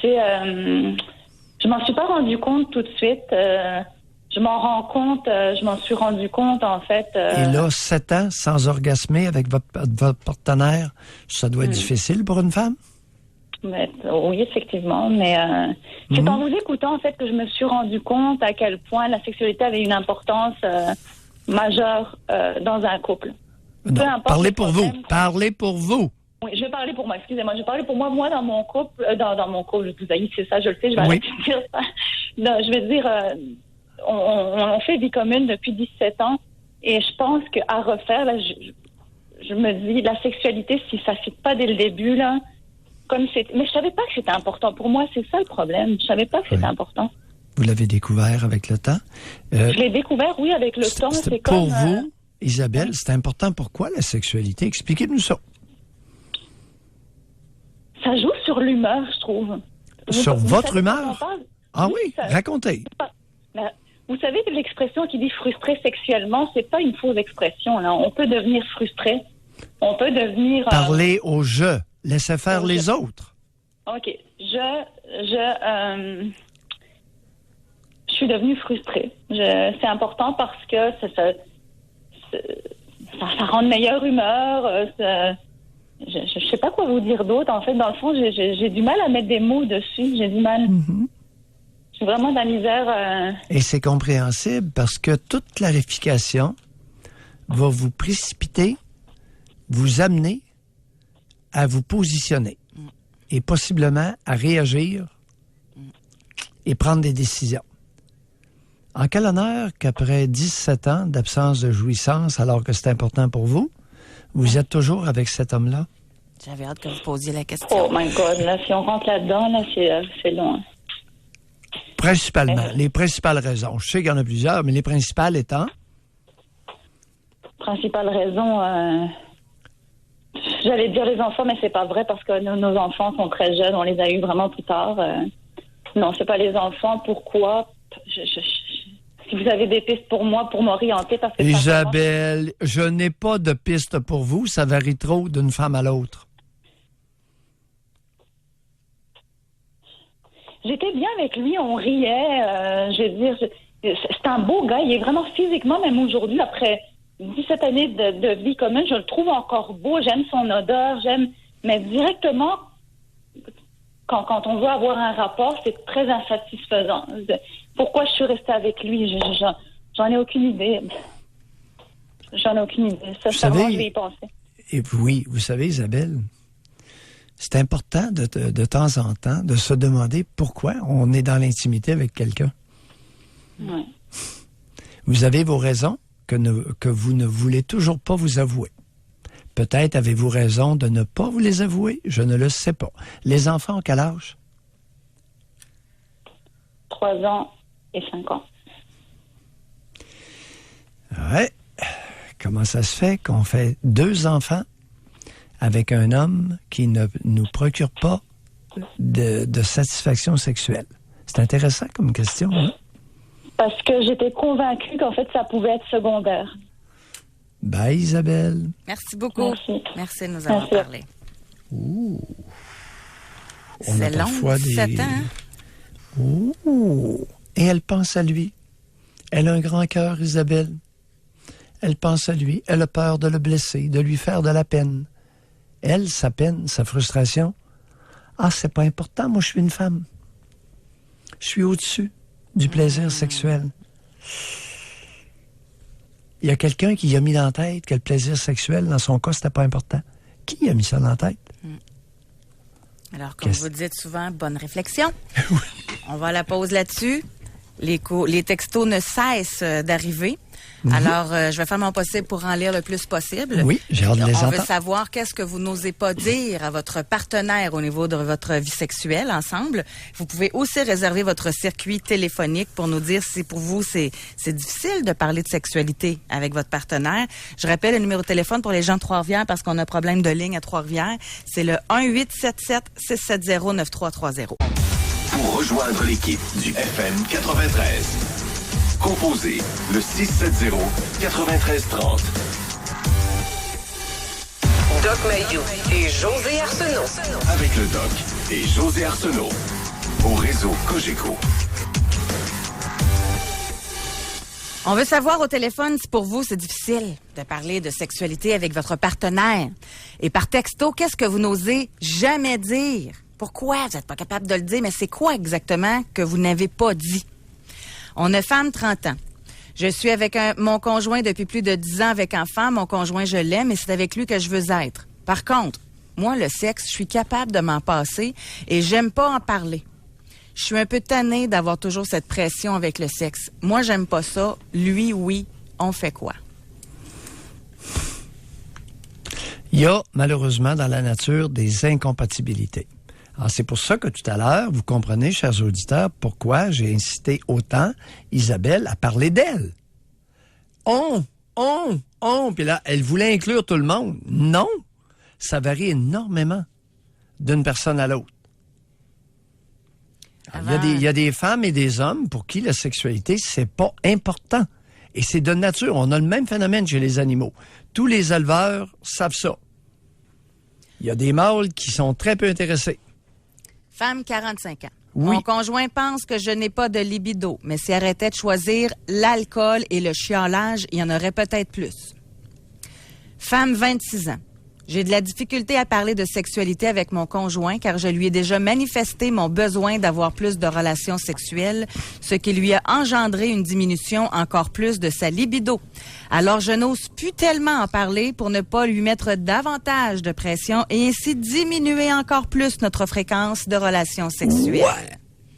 Je m'en suis pas rendu compte tout de suite. Je je m'en rends compte, je m'en suis rendu compte, en fait. Et là, 7 ans sans orgasmer avec votre partenaire, ça doit être difficile pour une femme? Mais, oui, effectivement. Mais c'est en vous écoutant, en fait, que je me suis rendu compte à quel point la sexualité avait une importance majeure dans un couple. Non, parlez pour vous. Parlez pour vous. Oui, je vais parler pour moi. Excusez-moi. Je vais parler pour moi. Moi, dans mon couple, dans mon couple, je vous haïs, c'est ça, je le sais, je vais arrêter de dire ça. Non, je vais dire, on fait vie commune depuis 17 ans. Et je pense qu'à refaire, là, je me dis, la sexualité, si ça ne fit pas dès le début, là, comme c'est. Mais je savais pas que c'était important. Pour moi, c'est ça le problème. Je savais pas que c'était important. Vous l'avez découvert avec le temps? Je l'ai découvert, oui, avec le temps. C'est pour comme, vous, Isabelle, c'est important. Pourquoi la sexualité? Expliquez-nous ça. Ça joue sur l'humeur, je trouve. Sur votre humeur? Ah oui, ça, racontez. Vous savez que l'expression qui dit frustré sexuellement, c'est pas une fausse expression. Là. On peut devenir frustré. On peut devenir... Parlez au jeu. Laissez faire les autres. OK. Je suis devenue frustrée. C'est important parce que ça rend de meilleure humeur. Je sais pas quoi vous dire d'autre. En fait, dans le fond, j'ai du mal à mettre des mots dessus. J'ai du mal. J'ai vraiment de la misère. Et c'est compréhensible parce que toute clarification va vous précipiter, vous amener à vous positionner et possiblement à réagir et prendre des décisions. En quel honneur qu'après 17 ans d'absence de jouissance, alors que c'est important pour vous, vous êtes toujours avec cet homme-là? J'avais hâte que vous posiez la question. Oh my God, là, si on rentre là-dedans, là, c'est long. Principalement, les principales raisons. Je sais qu'il y en a plusieurs, mais les principales étant? Principale raison, j'allais dire les enfants, mais c'est pas vrai parce que nos enfants sont très jeunes, on les a eus vraiment plus tard. Non, c'est pas les enfants. Pourquoi? Si vous avez des pistes pour moi, pour m'orienter, parce que... Isabelle, je n'ai pas de piste pour vous. Ça varie trop d'une femme à l'autre. J'étais bien avec lui, on riait. Je veux dire, c'est un beau gars. Il est vraiment physiquement, même aujourd'hui, après 17 années de vie commune, je le trouve encore beau. J'aime son odeur, mais directement, quand on veut avoir un rapport, c'est très insatisfaisant. Pourquoi je suis restée avec lui? J'en ai aucune idée. J'en ai aucune idée. Sincèrement, je vais y penser. Et oui, vous savez, Isabelle, c'est important de temps en temps de se demander pourquoi on est dans l'intimité avec quelqu'un. Oui. Vous avez vos raisons que vous ne voulez toujours pas vous avouer. Peut-être avez-vous raison de ne pas vous les avouer, je ne le sais pas. Les enfants ont quel âge? 3 ans et 5 ans. Ouais. Comment ça se fait qu'on fait 2 enfants avec un homme qui ne nous procure pas de satisfaction sexuelle? C'est intéressant comme question, hein? Parce que j'étais convaincue qu'en fait, ça pouvait être secondaire. Bye, Isabelle. Merci beaucoup. Merci de nous avoir parlé. Ouh. C'est long, 17 ans. Hein? Ouh. Et elle pense à lui. Elle a un grand cœur, Isabelle. Elle pense à lui. Elle a peur de le blesser, de lui faire de la peine. Elle, sa peine, sa frustration. Ah, c'est pas important. Moi, je suis une femme. Je suis au-dessus du plaisir sexuel. Il y a quelqu'un qui a mis dans la tête que le plaisir sexuel, dans son cas, c'était pas important. Qui a mis ça dans la tête? Alors, comme vous dites souvent, bonne réflexion. Oui. On va à la pause là-dessus. Les textos ne cessent d'arriver. Alors, je vais faire mon possible pour en lire le plus possible. Oui, j'ai hâte de les entendre. On veut savoir qu'est-ce que vous n'osez pas dire à votre partenaire au niveau de votre vie sexuelle ensemble. Vous pouvez aussi réserver votre circuit téléphonique pour nous dire si pour vous c'est difficile de parler de sexualité avec votre partenaire. Je rappelle le numéro de téléphone pour les gens de Trois-Rivières parce qu'on a un problème de ligne à Trois-Rivières. C'est le 1-877-670-9330. Pour rejoindre l'équipe du FM 93, composez le 670-9330. Doc Mayou et José Arsenault. Avec le Doc et José Arsenault. Au réseau Cogeco. On veut savoir au téléphone si pour vous, c'est difficile de parler de sexualité avec votre partenaire. Et par texto, qu'est-ce que vous n'osez jamais dire? Pourquoi vous n'êtes pas capable de le dire? Mais c'est quoi exactement que vous n'avez pas dit? On a femme 30 ans. Je suis avec mon conjoint depuis plus de 10 ans avec enfant. Mon conjoint, je l'aime et c'est avec lui que je veux être. Par contre, moi, le sexe, je suis capable de m'en passer et j'aime pas en parler. Je suis un peu tannée d'avoir toujours cette pression avec le sexe. Moi, j'aime pas ça. Lui, oui. On fait quoi? Il y a, malheureusement, dans la nature, des incompatibilités. Alors, c'est pour ça que tout à l'heure, vous comprenez, chers auditeurs, pourquoi j'ai incité autant Isabelle à parler d'elle. Puis là, elle voulait inclure tout le monde. Non, ça varie énormément d'une personne à l'autre. Il y a des femmes et des hommes pour qui la sexualité, c'est pas important. Et c'est de nature. On a le même phénomène chez les animaux. Tous les éleveurs savent ça. Il y a des mâles qui sont très peu intéressés. Femme, 45 ans. Oui. Mon conjoint pense que je n'ai pas de libido, mais s'il arrêtait de choisir l'alcool et le chiolage, il y en aurait peut-être plus. Femme, 26 ans. J'ai de la difficulté à parler de sexualité avec mon conjoint car je lui ai déjà manifesté mon besoin d'avoir plus de relations sexuelles, ce qui lui a engendré une diminution encore plus de sa libido. Alors je n'ose plus tellement en parler pour ne pas lui mettre davantage de pression et ainsi diminuer encore plus notre fréquence de relations sexuelles.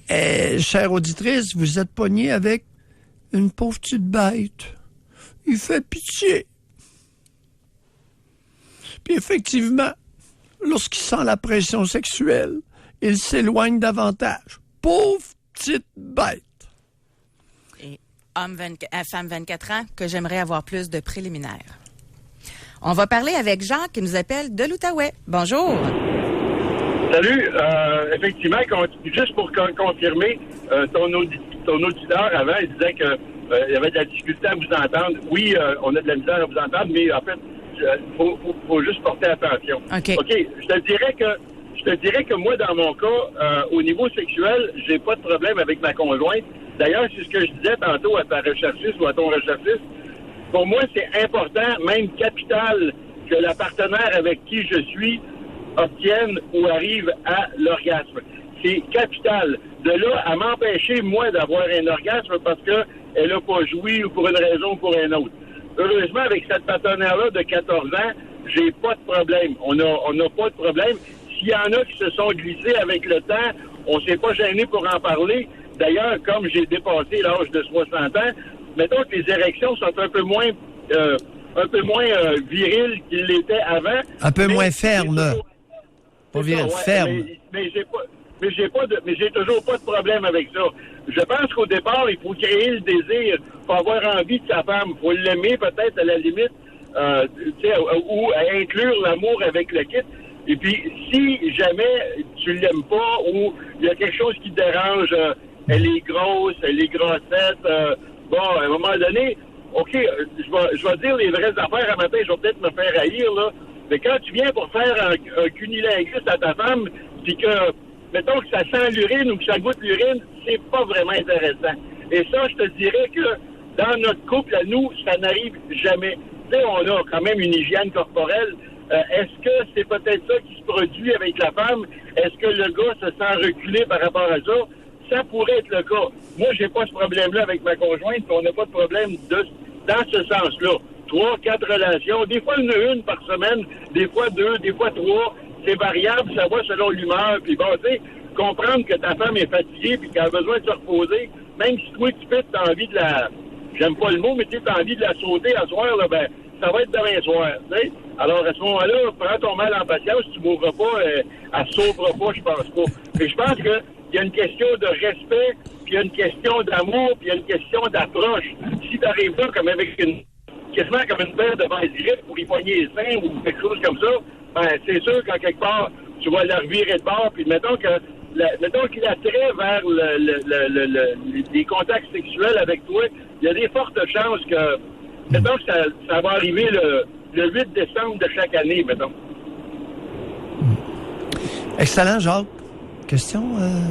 Ouais. Chère auditrice, vous êtes pognée avec une pauvre petite bête. Il fait pitié. Puis effectivement, lorsqu'il sent la pression sexuelle, il s'éloigne davantage. Pauvre petite bête. Et femme 24 ans, que j'aimerais avoir plus de préliminaires. On va parler avec Jacques qui nous appelle de l'Outaouais. Bonjour. Salut. Effectivement, juste pour confirmer, ton auditeur avant, il disait qu'il y avait de la difficulté à vous entendre. Oui, on a de la misère à vous entendre, mais en fait, faut juste porter attention. OK. Je te dirais que moi, dans mon cas, au niveau sexuel, j'ai pas de problème avec ma conjointe. D'ailleurs, c'est ce que je disais tantôt à ta recherchiste ou à ton recherchiste. Pour moi, c'est important, même capital, que la partenaire avec qui je suis obtienne ou arrive à l'orgasme. C'est capital. De là à m'empêcher, moi, d'avoir un orgasme parce qu'elle n'a pas joui ou pour une raison ou pour une autre. Heureusement, avec cette partenaire-là de 14 ans, j'ai pas de problème. On n'a pas de problème. S'il y en a qui se sont glissés avec le temps, on s'est pas gêné pour en parler. D'ailleurs, comme j'ai dépassé l'âge de 60 ans, mettons que les érections sont un peu moins viriles qu'ils l'étaient avant. Un peu moins fermes. Pas viril, ferme. Mais j'ai toujours pas de problème avec ça. Je pense qu'au départ, il faut créer le désir, faut avoir envie de sa femme, faut l'aimer peut-être à la limite, ou inclure l'amour avec le kit. Et puis, si jamais tu l'aimes pas ou il y a quelque chose qui te dérange, elle est grosse, elle est grossette, à un moment donné, OK, je vais dire les vraies affaires. Un matin, je vais peut-être me faire haïr, là. Mais quand tu viens pour faire un cunilingus à ta femme, puis que, mettons que ça sent l'urine ou que ça goûte l'urine, c'est pas vraiment intéressant. Et ça, je te dirais que dans notre couple, à nous, ça n'arrive jamais. Tu sais, on a quand même une hygiène corporelle. Est-ce que c'est peut-être ça qui se produit avec la femme? Est-ce que le gars se sent reculé par rapport à ça? Ça pourrait être le cas. Moi, j'ai pas ce problème-là avec ma conjointe, puis on n'a pas de problème dans ce sens-là. 3, 4 relations, des fois une par semaine, des fois 2, des fois 3. C'est variable, ça va selon l'humeur. Puis bon, tu sais, comprendre que ta femme est fatiguée puis qu'elle a besoin de se reposer, même si toi, tu peux, t'as envie de la... J'aime pas le mot, mais tu as envie de la sauter à soir, là, ben, ça va être demain soir, tu sais. Alors, à ce moment-là, prends ton mal en patience, tu mourras pas, elle sauvera pas, je pense pas. Mais je pense que il y a une question de respect, puis il y a une question d'amour, puis il y a une question d'approche. Si t'arrives là comme avec quasiment comme une paire de grippe pour y poigner les seins ou quelque chose comme ça, ben, c'est sûr qu'en quelque part, tu vas la revirer de bord, puis mettons qu'il attrait vers les contacts sexuels avec toi, il y a des fortes chances que, mettons que ça va arriver le 8 décembre de chaque année, mettons. Excellent, Jacques. Question?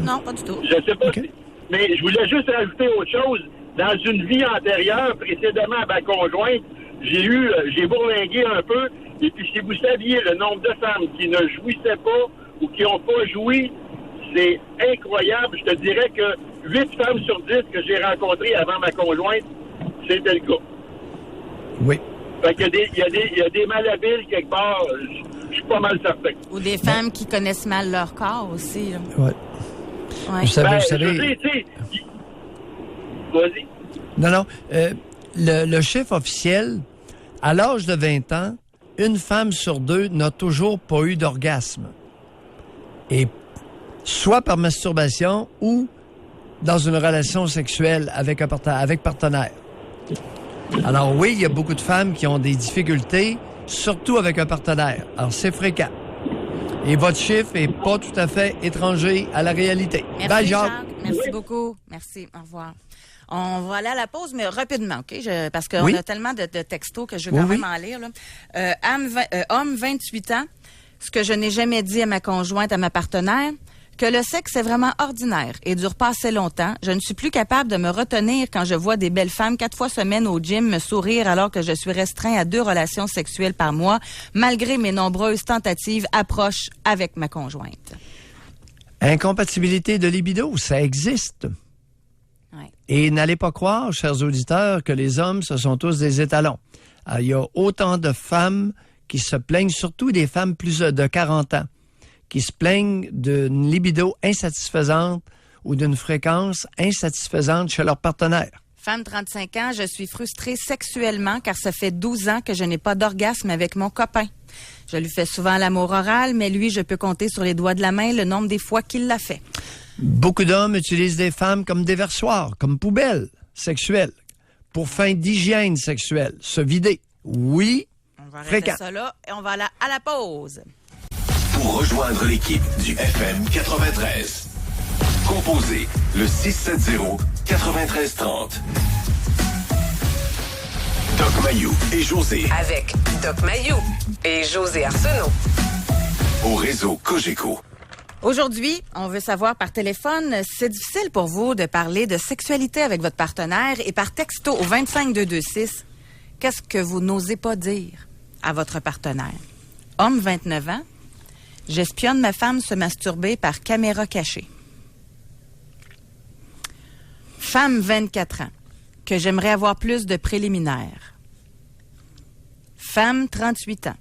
Non, pas du tout. Je sais pas. Okay. Mais je voulais juste rajouter autre chose. dans une vie antérieure, précédemment à ma conjointe, j'ai bourlingué un peu, et puis si vous saviez le nombre de femmes qui ne jouissaient pas ou qui n'ont pas joui, c'est incroyable. Je te dirais que 8 femmes sur 10 que j'ai rencontrées avant ma conjointe, c'était le cas. Oui. Fait qu'il y a des malhabiles quelque part, je suis pas mal certain. Ou des femmes qui connaissent mal leur corps aussi. Oui. Ouais. Vous savez... Vas-y. Non. Le chiffre officiel, à l'âge de 20 ans, une femme sur 2 n'a toujours pas eu d'orgasme. Et soit par masturbation ou dans une relation sexuelle avec partenaire. Alors oui, il y a beaucoup de femmes qui ont des difficultés, surtout avec un partenaire. Alors c'est fréquent. Et votre chiffre est pas tout à fait étranger à la réalité. Merci, Bye, Jacques. Merci beaucoup. Merci. Au revoir. On va aller à la pause, mais rapidement, OK? Parce qu'on a tellement de textos que je vais quand même en lire. Là. Homme, 28 ans. Ce que je n'ai jamais dit à ma conjointe, à ma partenaire, que le sexe est vraiment ordinaire et dure pas assez longtemps. Je ne suis plus capable de me retenir quand je vois des belles femmes 4 fois semaine au gym me sourire alors que je suis restreint à 2 relations sexuelles par mois, malgré mes nombreuses tentatives approches avec ma conjointe. Incompatibilité de libido, ça existe. Ouais. Et n'allez pas croire, chers auditeurs, que les hommes, ce sont tous des étalons. Alors, il y a autant de femmes qui se plaignent, surtout des femmes plus de 40 ans, qui se plaignent d'une libido insatisfaisante ou d'une fréquence insatisfaisante chez leur partenaire. Femme 35 ans, je suis frustrée sexuellement car ça fait 12 ans que je n'ai pas d'orgasme avec mon copain. Je lui fais souvent l'amour oral, mais lui, je peux compter sur les doigts de la main le nombre des fois qu'il l'a fait. Beaucoup d'hommes utilisent des femmes comme déversoirs, comme poubelles sexuelles, pour fin d'hygiène sexuelle, se vider. Oui, on va arrêter ça là et on va aller à la pause. Pour rejoindre l'équipe du FM 93, composez le 670-9330. Doc Mayou et José. Avec Doc Mayou et José Arsenault. Au réseau Cogeco. Aujourd'hui, on veut savoir par téléphone, c'est difficile pour vous de parler de sexualité avec votre partenaire et par texto au 25226, qu'est-ce que vous n'osez pas dire à votre partenaire? Homme 29 ans, j'espionne ma femme se masturber par caméra cachée. Femme 24 ans, que j'aimerais avoir plus de préliminaires. Femme 38 ans.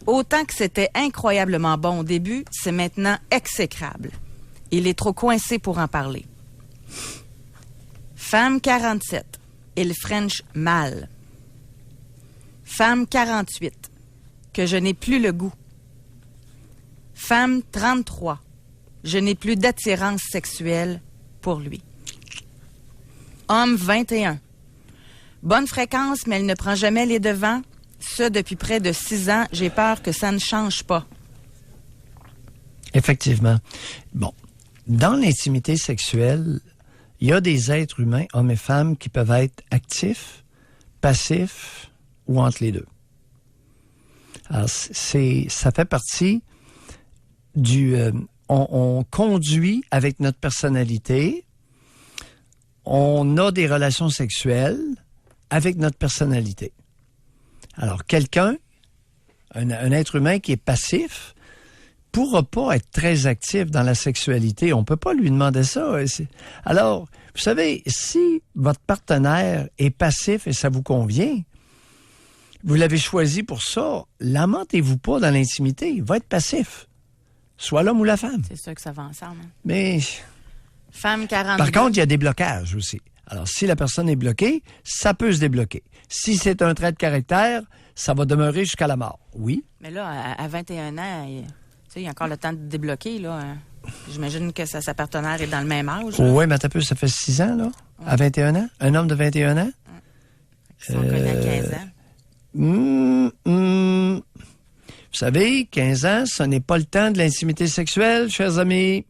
Autant que c'était incroyablement bon au début, c'est maintenant exécrable. Il est trop coincé pour en parler. Femme 47. Il French mal. Femme 48. Que je n'ai plus le goût. Femme 33. Je n'ai plus d'attirance sexuelle pour lui. Homme 21. Bonne fréquence, mais elle ne prend jamais les devants. Ça, depuis près de 6 ans, j'ai peur que ça ne change pas. Effectivement. Bon, dans l'intimité sexuelle, il y a des êtres humains, hommes et femmes, qui peuvent être actifs, passifs ou entre les deux. Alors, ça fait partie du... on conduit avec notre personnalité, on a des relations sexuelles avec notre personnalité. Alors, quelqu'un, un être humain qui est passif, pourra pas être très actif dans la sexualité. On peut pas lui demander ça. Alors, vous savez, si votre partenaire est passif et ça vous convient, vous l'avez choisi pour ça, lamentez-vous pas dans l'intimité. Il va être passif. Soit l'homme ou la femme. C'est sûr que ça va ensemble. Hein? Mais... Femme 42. Par contre, il y a des blocages aussi. Alors, si la personne est bloquée, ça peut se débloquer. Si c'est un trait de caractère, ça va demeurer jusqu'à la mort. Oui. Mais là, à 21 ans, il y a encore le temps de débloquer. Là. J'imagine que sa partenaire est dans le même âge. Oui, mais ça fait 6 ans, là, à 21 ans. Un homme de 21 ans. Ils sont connus à 15 ans. Vous savez, 15 ans, ce n'est pas le temps de l'intimité sexuelle, chers amis.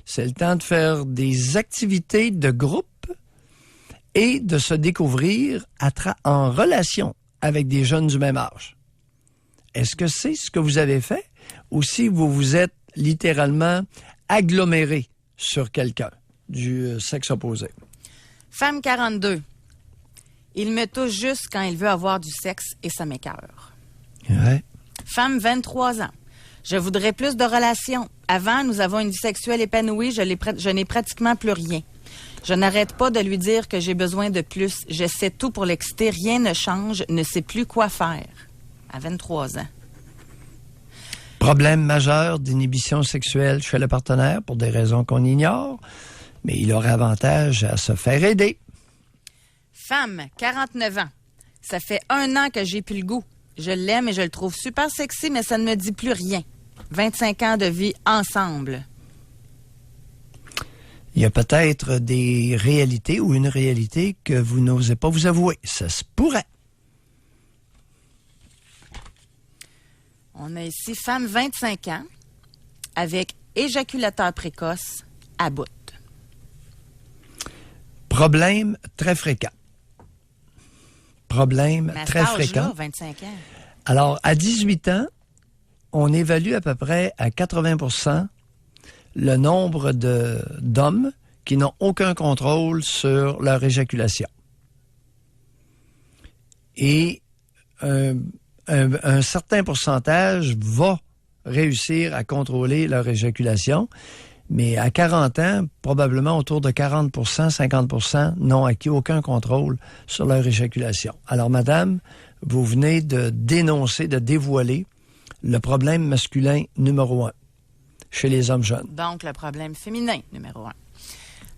C'est le temps de faire des activités de groupe et de se découvrir en relation avec des jeunes du même âge. Est-ce que c'est ce que vous avez fait ou si vous vous êtes littéralement aggloméré sur quelqu'un du sexe opposé? Femme 42. Il me touche juste quand il veut avoir du sexe et ça m'écoeure. Ouais. Femme 23 ans. Je voudrais plus de relations. Avant, nous avons une vie sexuelle épanouie. Je n'ai pratiquement plus rien. Je n'arrête pas de lui dire que j'ai besoin de plus. J'essaie tout pour l'exciter. Rien ne change. Ne sais plus quoi faire. À 23 ans. Problème majeur d'inhibition sexuelle chez le partenaire pour des raisons qu'on ignore, mais il aurait avantage à se faire aider. Femme, 49 ans. Ça fait 1 an que j'ai plus le goût. Je l'aime et je le trouve super sexy, mais ça ne me dit plus rien. 25 ans de vie ensemble. Il y a peut-être des réalités ou une réalité que vous n'osez pas vous avouer. Ça se pourrait. On a ici femme 25 ans avec éjaculateur précoce à bout. Problème très fréquent. Problème Mais à très cet âge-là, fréquent. 25 ans. Alors, à 18 ans, on évalue à peu près à 80% le nombre d'hommes qui n'ont aucun contrôle sur leur éjaculation. Et un certain pourcentage va réussir à contrôler leur éjaculation, mais à 40 ans, probablement autour de 40%, 50% n'ont acquis aucun contrôle sur leur éjaculation. Alors, madame, vous venez de dénoncer, de dévoiler le problème masculin numéro 1 chez les hommes jeunes. Donc, le problème féminin numéro 1.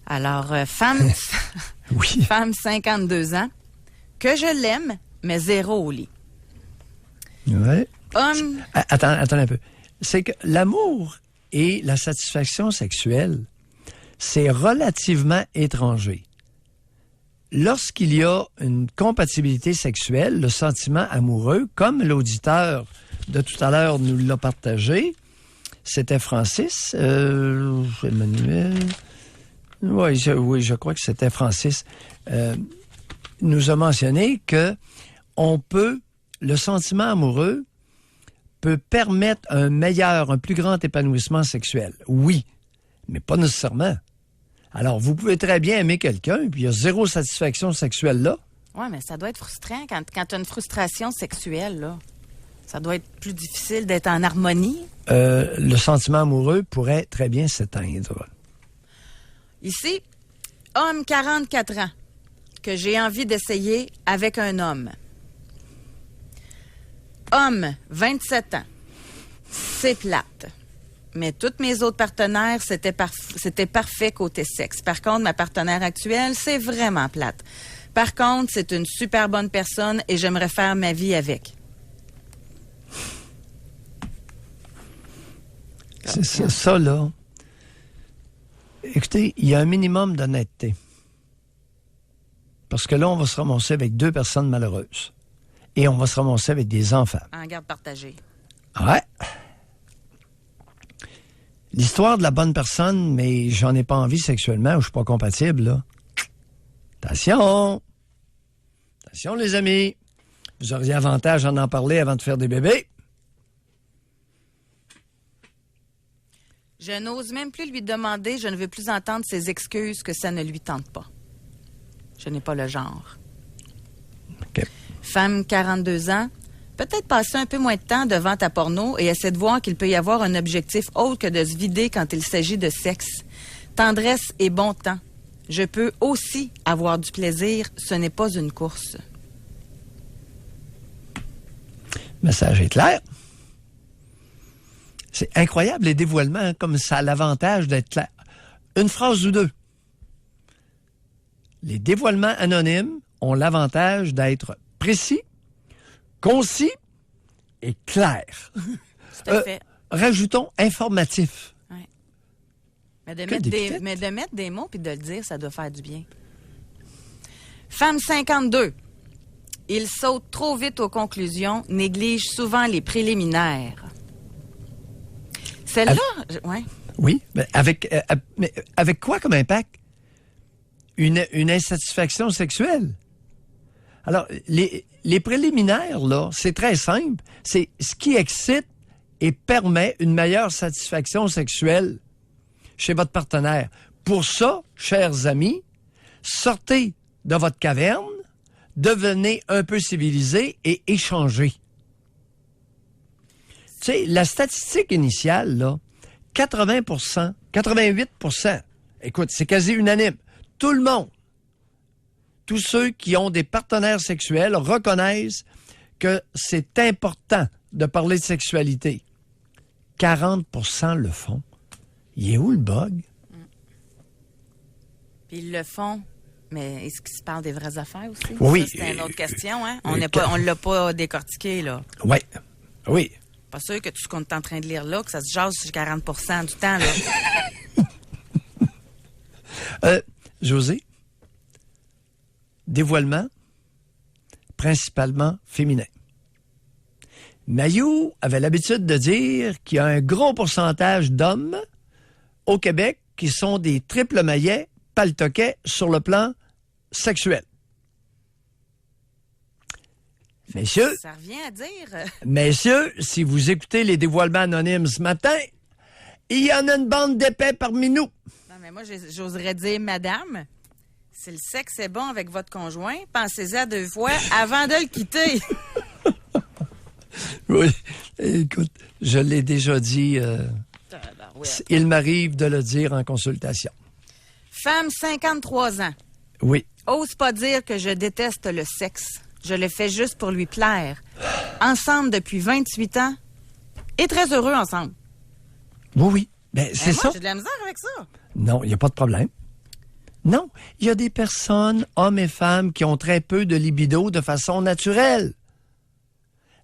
Alors, femme, Oui. femme 52 ans, que je l'aime, mais zéro au lit. Ouais. Homme, Attends un peu. C'est que l'amour et la satisfaction sexuelle, c'est relativement étranger. Lorsqu'il y a une compatibilité sexuelle, le sentiment amoureux, comme l'auditeur de tout à l'heure nous l'a partagé, c'était Francis, Emmanuel, oui, je crois que c'était Francis, nous a mentionné que le sentiment amoureux peut permettre un plus grand épanouissement sexuel. Oui, mais pas nécessairement. Alors, vous pouvez très bien aimer quelqu'un, puis il y a zéro satisfaction sexuelle là. oui, mais ça doit être frustrant quand tu as une frustration sexuelle, là. Ça doit être plus difficile d'être en harmonie. Le sentiment amoureux pourrait très bien s'éteindre. Ici, homme 44 ans, que j'ai envie d'essayer avec un homme. Homme 27 ans, c'est plate. Mais tous mes autres partenaires, c'était parfait côté sexe. Par contre, ma partenaire actuelle, c'est vraiment plate. Par contre, c'est une super bonne personne et j'aimerais faire ma vie avec. C'est ça, là. Écoutez, il y a un minimum d'honnêteté. Parce que là, on va se ramasser avec 2 personnes malheureuses. Et on va se ramasser avec des enfants. En garde partagée. Ouais. L'histoire de la bonne personne, mais j'en ai pas envie sexuellement ou je suis pas compatible, là. Attention! Attention, les amis! Vous auriez avantage à en parler avant de faire des bébés. Je n'ose même plus lui demander, je ne veux plus entendre ses excuses que ça ne lui tente pas. Je n'ai pas le genre. OK. Femme 42 ans, peut-être passer un peu moins de temps devant ta porno et essaie de voir qu'il peut y avoir un objectif autre que de se vider quand il s'agit de sexe. Tendresse et bon temps. Je peux aussi avoir du plaisir, ce n'est pas une course. Le message est clair. C'est incroyable, les dévoilements, hein, comme ça a l'avantage d'être clair. Une phrase ou 2. Les dévoilements anonymes ont l'avantage d'être précis, concis et clair. Tout à fait. Rajoutons informatif. Ouais. Mais de d'épithètes. mettre des mots puis de le dire, ça doit faire du bien. Femme 52. Il saute trop vite aux conclusions, néglige souvent les préliminaires. Celle-là, ouais. Oui, mais avec quoi comme impact? Une insatisfaction sexuelle. Alors, les préliminaires, là, c'est très simple. C'est ce qui excite et permet une meilleure satisfaction sexuelle chez votre partenaire. Pour ça, chers amis, Sortez de votre caverne, devenez un peu civilisé et échangez. Tu sais, la statistique initiale, là, 80%, 88%, écoute, c'est quasi unanime. Tout le monde, tous ceux qui ont des partenaires sexuels reconnaissent que c'est important de parler de sexualité. 40% le font. Il est où le bug? Puis ils le font, mais est-ce qu'ils se parlent des vraies affaires aussi? Oui. Ça, c'est une autre question, hein? On ne l'a pas décortiqué, là. Oui. Oui. Pas sûr que tout ce qu'on est en train de lire là, que ça se jase sur 40% du temps, là. José, dévoilement, principalement féminin. Mayou avait l'habitude de dire qu'il y a un gros pourcentage d'hommes au Québec qui sont des triples maillets paltoquets sur le plan sexuel. Messieurs, ça revient à dire... Messieurs, si vous écoutez les dévoilements anonymes ce matin, il y en a une bande d'épais parmi nous. Non, mais moi, j'oserais dire, madame, si le sexe est bon avec votre conjoint, pensez-y à 2 fois avant de le quitter. Oui, écoute, je l'ai déjà dit. Il m'arrive de le dire en consultation. Femme, 53 ans. Oui. Ose pas dire que je déteste le sexe. Je le fais juste pour lui plaire. Ensemble depuis 28 ans et très heureux ensemble. Oui. Ben, c'est ça. J'ai de la misère avec ça. Non, il n'y a pas de problème. Non, il y a des personnes, hommes et femmes, qui ont très peu de libido de façon naturelle.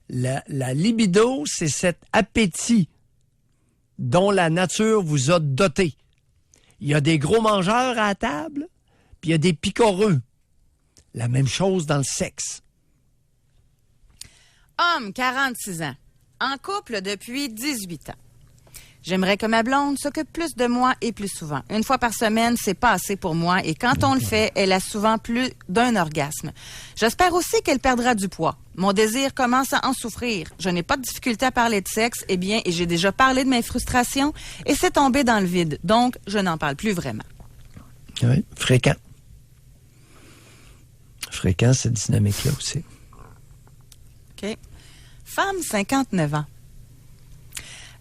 La libido, c'est cet appétit dont la nature vous a doté. Il y a des gros mangeurs à la table, puis il y a des picoreux. La même chose dans le sexe. Homme, 46 ans. En couple depuis 18 ans. J'aimerais que ma blonde s'occupe plus de moi et plus souvent. 1 fois par semaine, c'est pas assez pour moi et quand on le fait, elle a souvent plus d'un orgasme. J'espère aussi qu'elle perdra du poids. Mon désir commence à en souffrir. Je n'ai pas de difficulté à parler de sexe, et j'ai déjà parlé de mes frustrations et c'est tombé dans le vide. Donc, je n'en parle plus vraiment. Oui, fréquent. Fréquent, cette dynamique-là aussi. OK. Femme, 59 ans.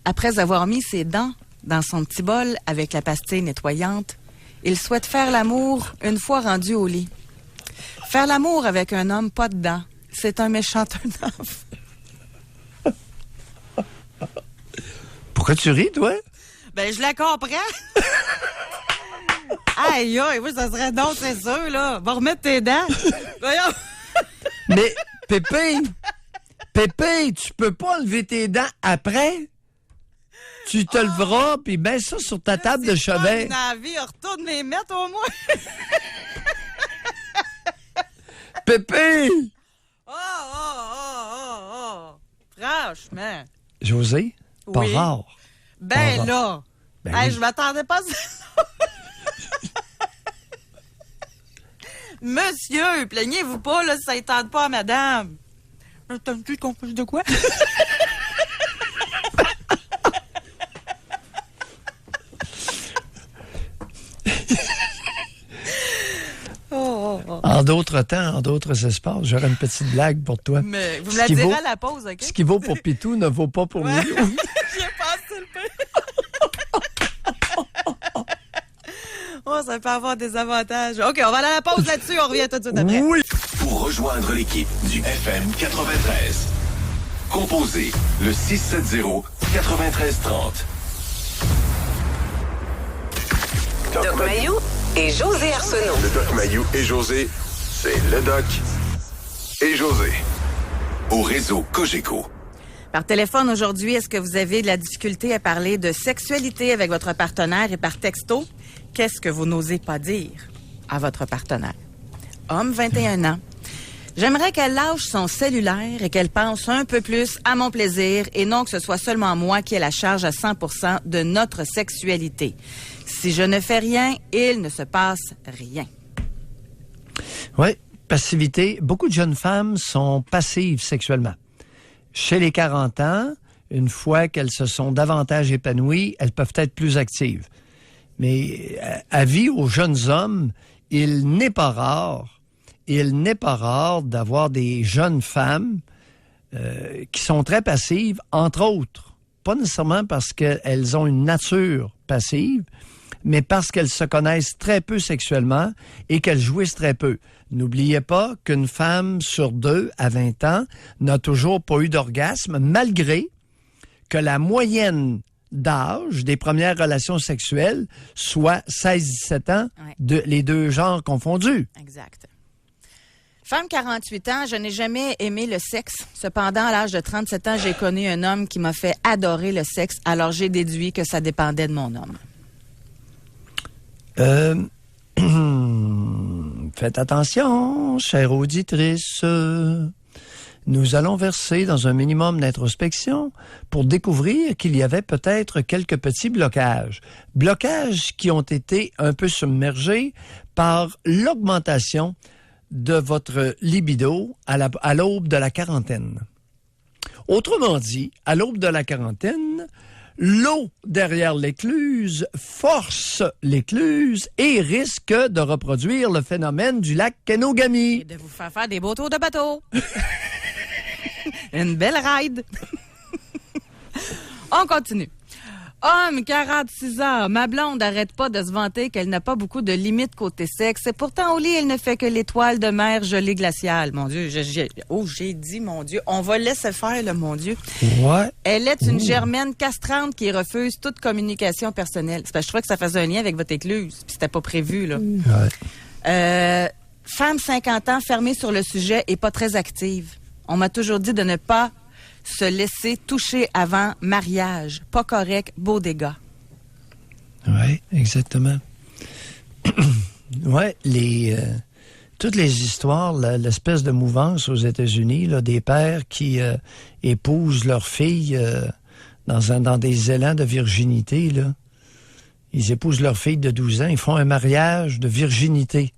Après avoir mis ses dents dans son petit bol avec la pastille nettoyante, il souhaite faire l'amour 1 fois rendu au lit. Faire l'amour avec un homme pas de dents, c'est un méchant turn-off. Pourquoi tu ris, toi? Ben, je la comprends. Aïe, aïe, oui, ça serait donc, c'est sûr, là. Va remettre tes dents. Voyons. Mais, Pépé, tu peux pas enlever tes dents après? Tu te leveras, puis mets ça sur ta table de chevet. Dans la vie, retourne les mettre au moins. Pépé! Oh! Franchement. José, pas Oui. rare. Ben Pas là. rare. Ben Hey, oui. je m'attendais pas à ça. Monsieur, plaignez-vous pas, là, si ça ne tente pas à madame. T'as-tu compris de quoi? En d'autres temps, en d'autres espaces, j'aurais une petite blague pour toi. Mais vous me la direz à la pause, OK? Ce qui vaut pour Pitou ne vaut pas pour Milou. J'ai passé le pain. Oh, ça peut avoir des avantages. OK, on va aller à la pause là-dessus. On revient tout de suite après. Oui! Pour rejoindre l'équipe du FM 93, composez le 670-9330. Doc Mayou et José Arsenault. Le Doc Mayou et José, c'est le Doc et José. Au réseau Cogeco. Par téléphone aujourd'hui, est-ce que vous avez de la difficulté à parler de sexualité avec votre partenaire et par texto? Qu'est-ce que vous n'osez pas dire à votre partenaire? Homme, 21 ans. J'aimerais qu'elle lâche son cellulaire et qu'elle pense un peu plus à mon plaisir et non que ce soit seulement moi qui ai la charge à 100% de notre sexualité. Si je ne fais rien, il ne se passe rien. Oui, passivité. Beaucoup de jeunes femmes sont passives sexuellement. Chez les 40 ans, une fois qu'elles se sont davantage épanouies, elles peuvent être plus actives. Mais avis aux jeunes hommes, il n'est pas rare d'avoir des jeunes femmes qui sont très passives, entre autres, pas nécessairement parce qu'elles ont une nature passive, mais parce qu'elles se connaissent très peu sexuellement et qu'elles jouissent très peu. N'oubliez pas qu'une femme sur 2 à 20 ans n'a toujours pas eu d'orgasme, malgré que la moyenne d'âge des premières relations sexuelles soit 16-17 ans, les deux genres confondus. Exact. Femme 48 ans, je n'ai jamais aimé le sexe. Cependant, à l'âge de 37 ans, j'ai connu un homme qui m'a fait adorer le sexe, alors j'ai déduit que ça dépendait de mon homme. Faites attention, chère auditrice. Nous allons verser dans un minimum d'introspection pour découvrir qu'il y avait peut-être quelques petits blocages. Blocages qui ont été un peu submergés par l'augmentation de votre libido à l'aube de la quarantaine. Autrement dit, à l'aube de la quarantaine, l'eau derrière l'écluse force l'écluse et risque de reproduire le phénomène du lac Kenogami. Et de vous faire des beaux tours de bateau. Une belle ride. On continue. Homme, 46 ans, ma blonde n'arrête pas de se vanter qu'elle n'a pas beaucoup de limites côté sexe. Et pourtant, au lit, elle ne fait que l'étoile de mer gelée glaciale. Mon Dieu, j'ai dit, mon Dieu. On va laisser faire, là, mon Dieu. Ouais. Elle est une germaine castrante qui refuse toute communication personnelle. C'est parce que je trouvais que ça faisait un lien avec votre écluse. Puis c'était pas prévu, là. Ouais. Femme 50 ans, fermée sur le sujet et pas très active. On m'a toujours dit de ne pas se laisser toucher avant mariage. Pas correct, beau dégât. Oui, exactement. Oui, toutes les histoires, l'espèce de mouvance aux États-Unis, là, des pères qui épousent leurs filles dans des élans de virginité, là. Ils épousent leur fille de 12 ans, ils font un mariage de virginité.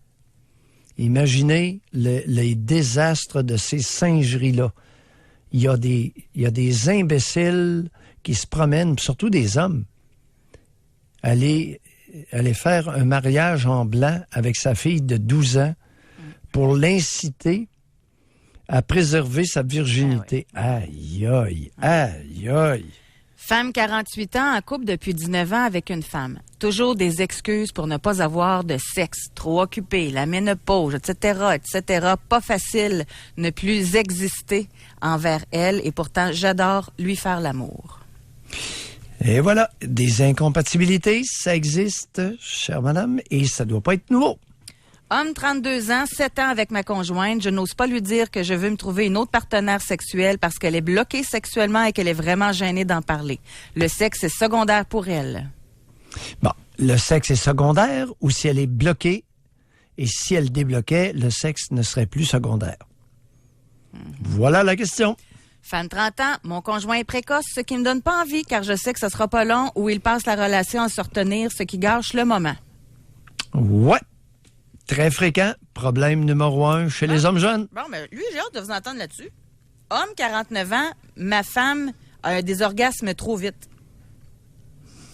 Imaginez les désastres de ces singeries-là. Il y a des imbéciles qui se promènent, surtout des hommes, aller faire un mariage en blanc avec sa fille de 12 ans pour l'inciter à préserver sa virginité. Aïe, aïe, aïe, aïe. Femme 48 ans en couple depuis 19 ans avec une femme. Toujours des excuses pour ne pas avoir de sexe. Trop occupé, la ménopause, etc., etc. Pas facile ne plus exister envers elle et pourtant j'adore lui faire l'amour. Et voilà, des incompatibilités, ça existe, chère madame, et ça doit pas être nouveau. Homme, 32 ans, 7 ans avec ma conjointe. Je n'ose pas lui dire que je veux me trouver une autre partenaire sexuelle parce qu'elle est bloquée sexuellement et qu'elle est vraiment gênée d'en parler. Le sexe est secondaire pour elle. Bon, le sexe est secondaire ou si elle est bloquée et si elle débloquait, le sexe ne serait plus secondaire. Voilà la question. Femme 30 ans, mon conjoint est précoce, ce qui me donne pas envie car je sais que ce sera pas long où il passe la relation à se retenir, ce qui gâche le moment. Ouais. Très fréquent, problème numéro 1 chez les hommes jeunes. Bon, mais lui, j'ai hâte de vous entendre là-dessus. Homme, 49 ans, ma femme a des orgasmes trop vite.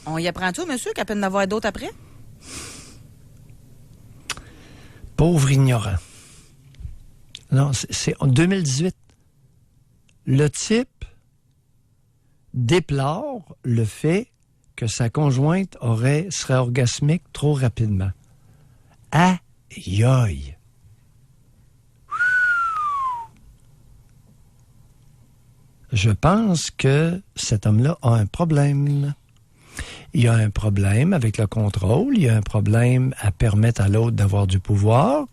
On y apprend tout, monsieur, qu'à peine d'avoir d'autres après? Pauvre ignorant. Non, c'est en 2018. Le type déplore le fait que sa conjointe serait orgasmique trop rapidement. Aïe, aïe. Je pense que cet homme-là a un problème. Il y a un problème avec le contrôle. Il y a un problème à permettre à l'autre d'avoir du pouvoir.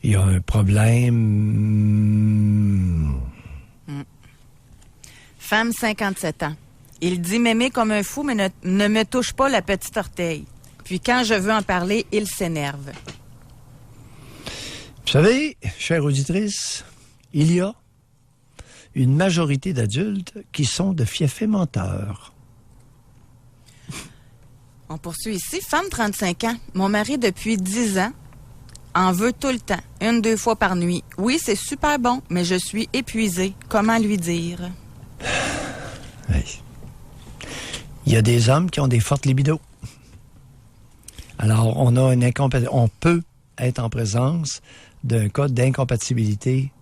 Il y a un problème... Femme, 57 ans. Il dit m'aimer comme un fou, mais ne me touche pas la petite orteil. Puis quand je veux en parler, il s'énerve. Vous savez, chère auditrice, il y a une majorité d'adultes qui sont de fiefés menteurs. On poursuit ici. Femme, 35 ans. Mon mari, depuis 10 ans, en veut tout le temps. 1-2 fois par nuit. Oui, c'est super bon, mais je suis épuisée. Comment lui dire? Oui. Il y a des hommes qui ont des fortes libidos. Alors, on a une incompatibilité. On peut être en présence d'un cas d'incompatibilité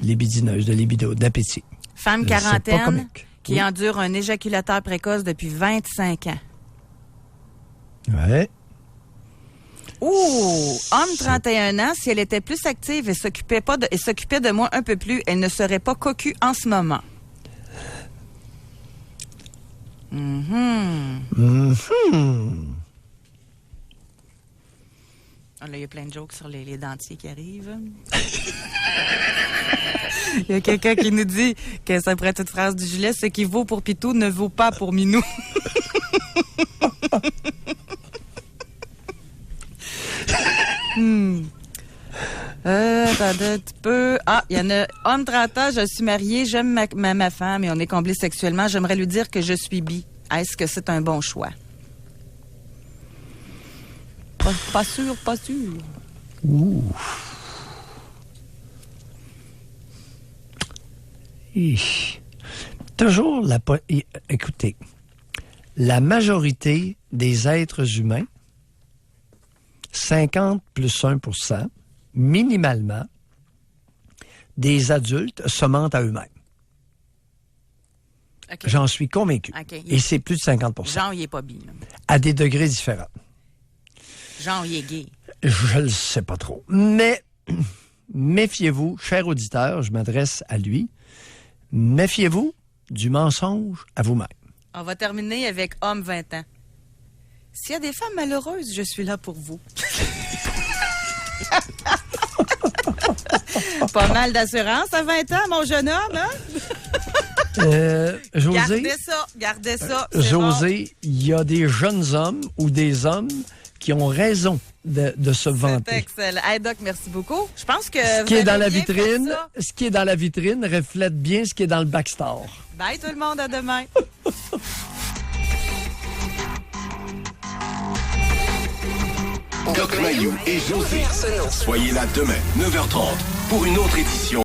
libidineuse, de libido, d'appétit. Femme C'est pas quarantaine comique. qui endure un éjaculateur précoce depuis 25 ans. Ouais. Ouh! Homme 31 ans, si elle était plus active et s'occupait de moi un peu plus, elle ne serait pas cocu en ce moment. Ah, là, il y a plein de jokes sur les dentiers qui arrivent. Il y a quelqu'un qui nous dit que ça pourrait être toute phrase du gilet, ce qui vaut pour Pitou ne vaut pas pour Minou. Attendez un petit peu. Ah, il y en a. Homme 30 ans, je suis mariée, j'aime ma femme et on est comblé sexuellement. J'aimerais lui dire que je suis bi. Est-ce que c'est un bon choix? Pas sûr, pas sûr. Ouh. Toujours écoutez, la majorité des êtres humains, 50 plus 1%, minimalement, des adultes se mentent à eux-mêmes. Okay. J'en suis convaincu. Okay. Et c'est plus de 50%. Jean, il est pas bi. Là. À des degrés différents. Jean, il est gay. Je le sais pas trop. Mais méfiez-vous, cher auditeur, je m'adresse à lui, méfiez-vous du mensonge à vous-même. On va terminer avec homme 20 ans. S'il y a des femmes malheureuses, je suis là pour vous. Pas mal d'assurance à 20 ans, mon jeune homme, hein? José, gardez ça. José, il y a des jeunes hommes ou des hommes qui ont raison de se vanter. C'est excellent. Hey, Doc, merci beaucoup. Je pense que ce qui est dans la vitrine reflète bien ce qui est dans le backstore. Bye tout le monde, à demain. Doc Mayou et José. Soyez là demain, 9h30, pour une autre édition.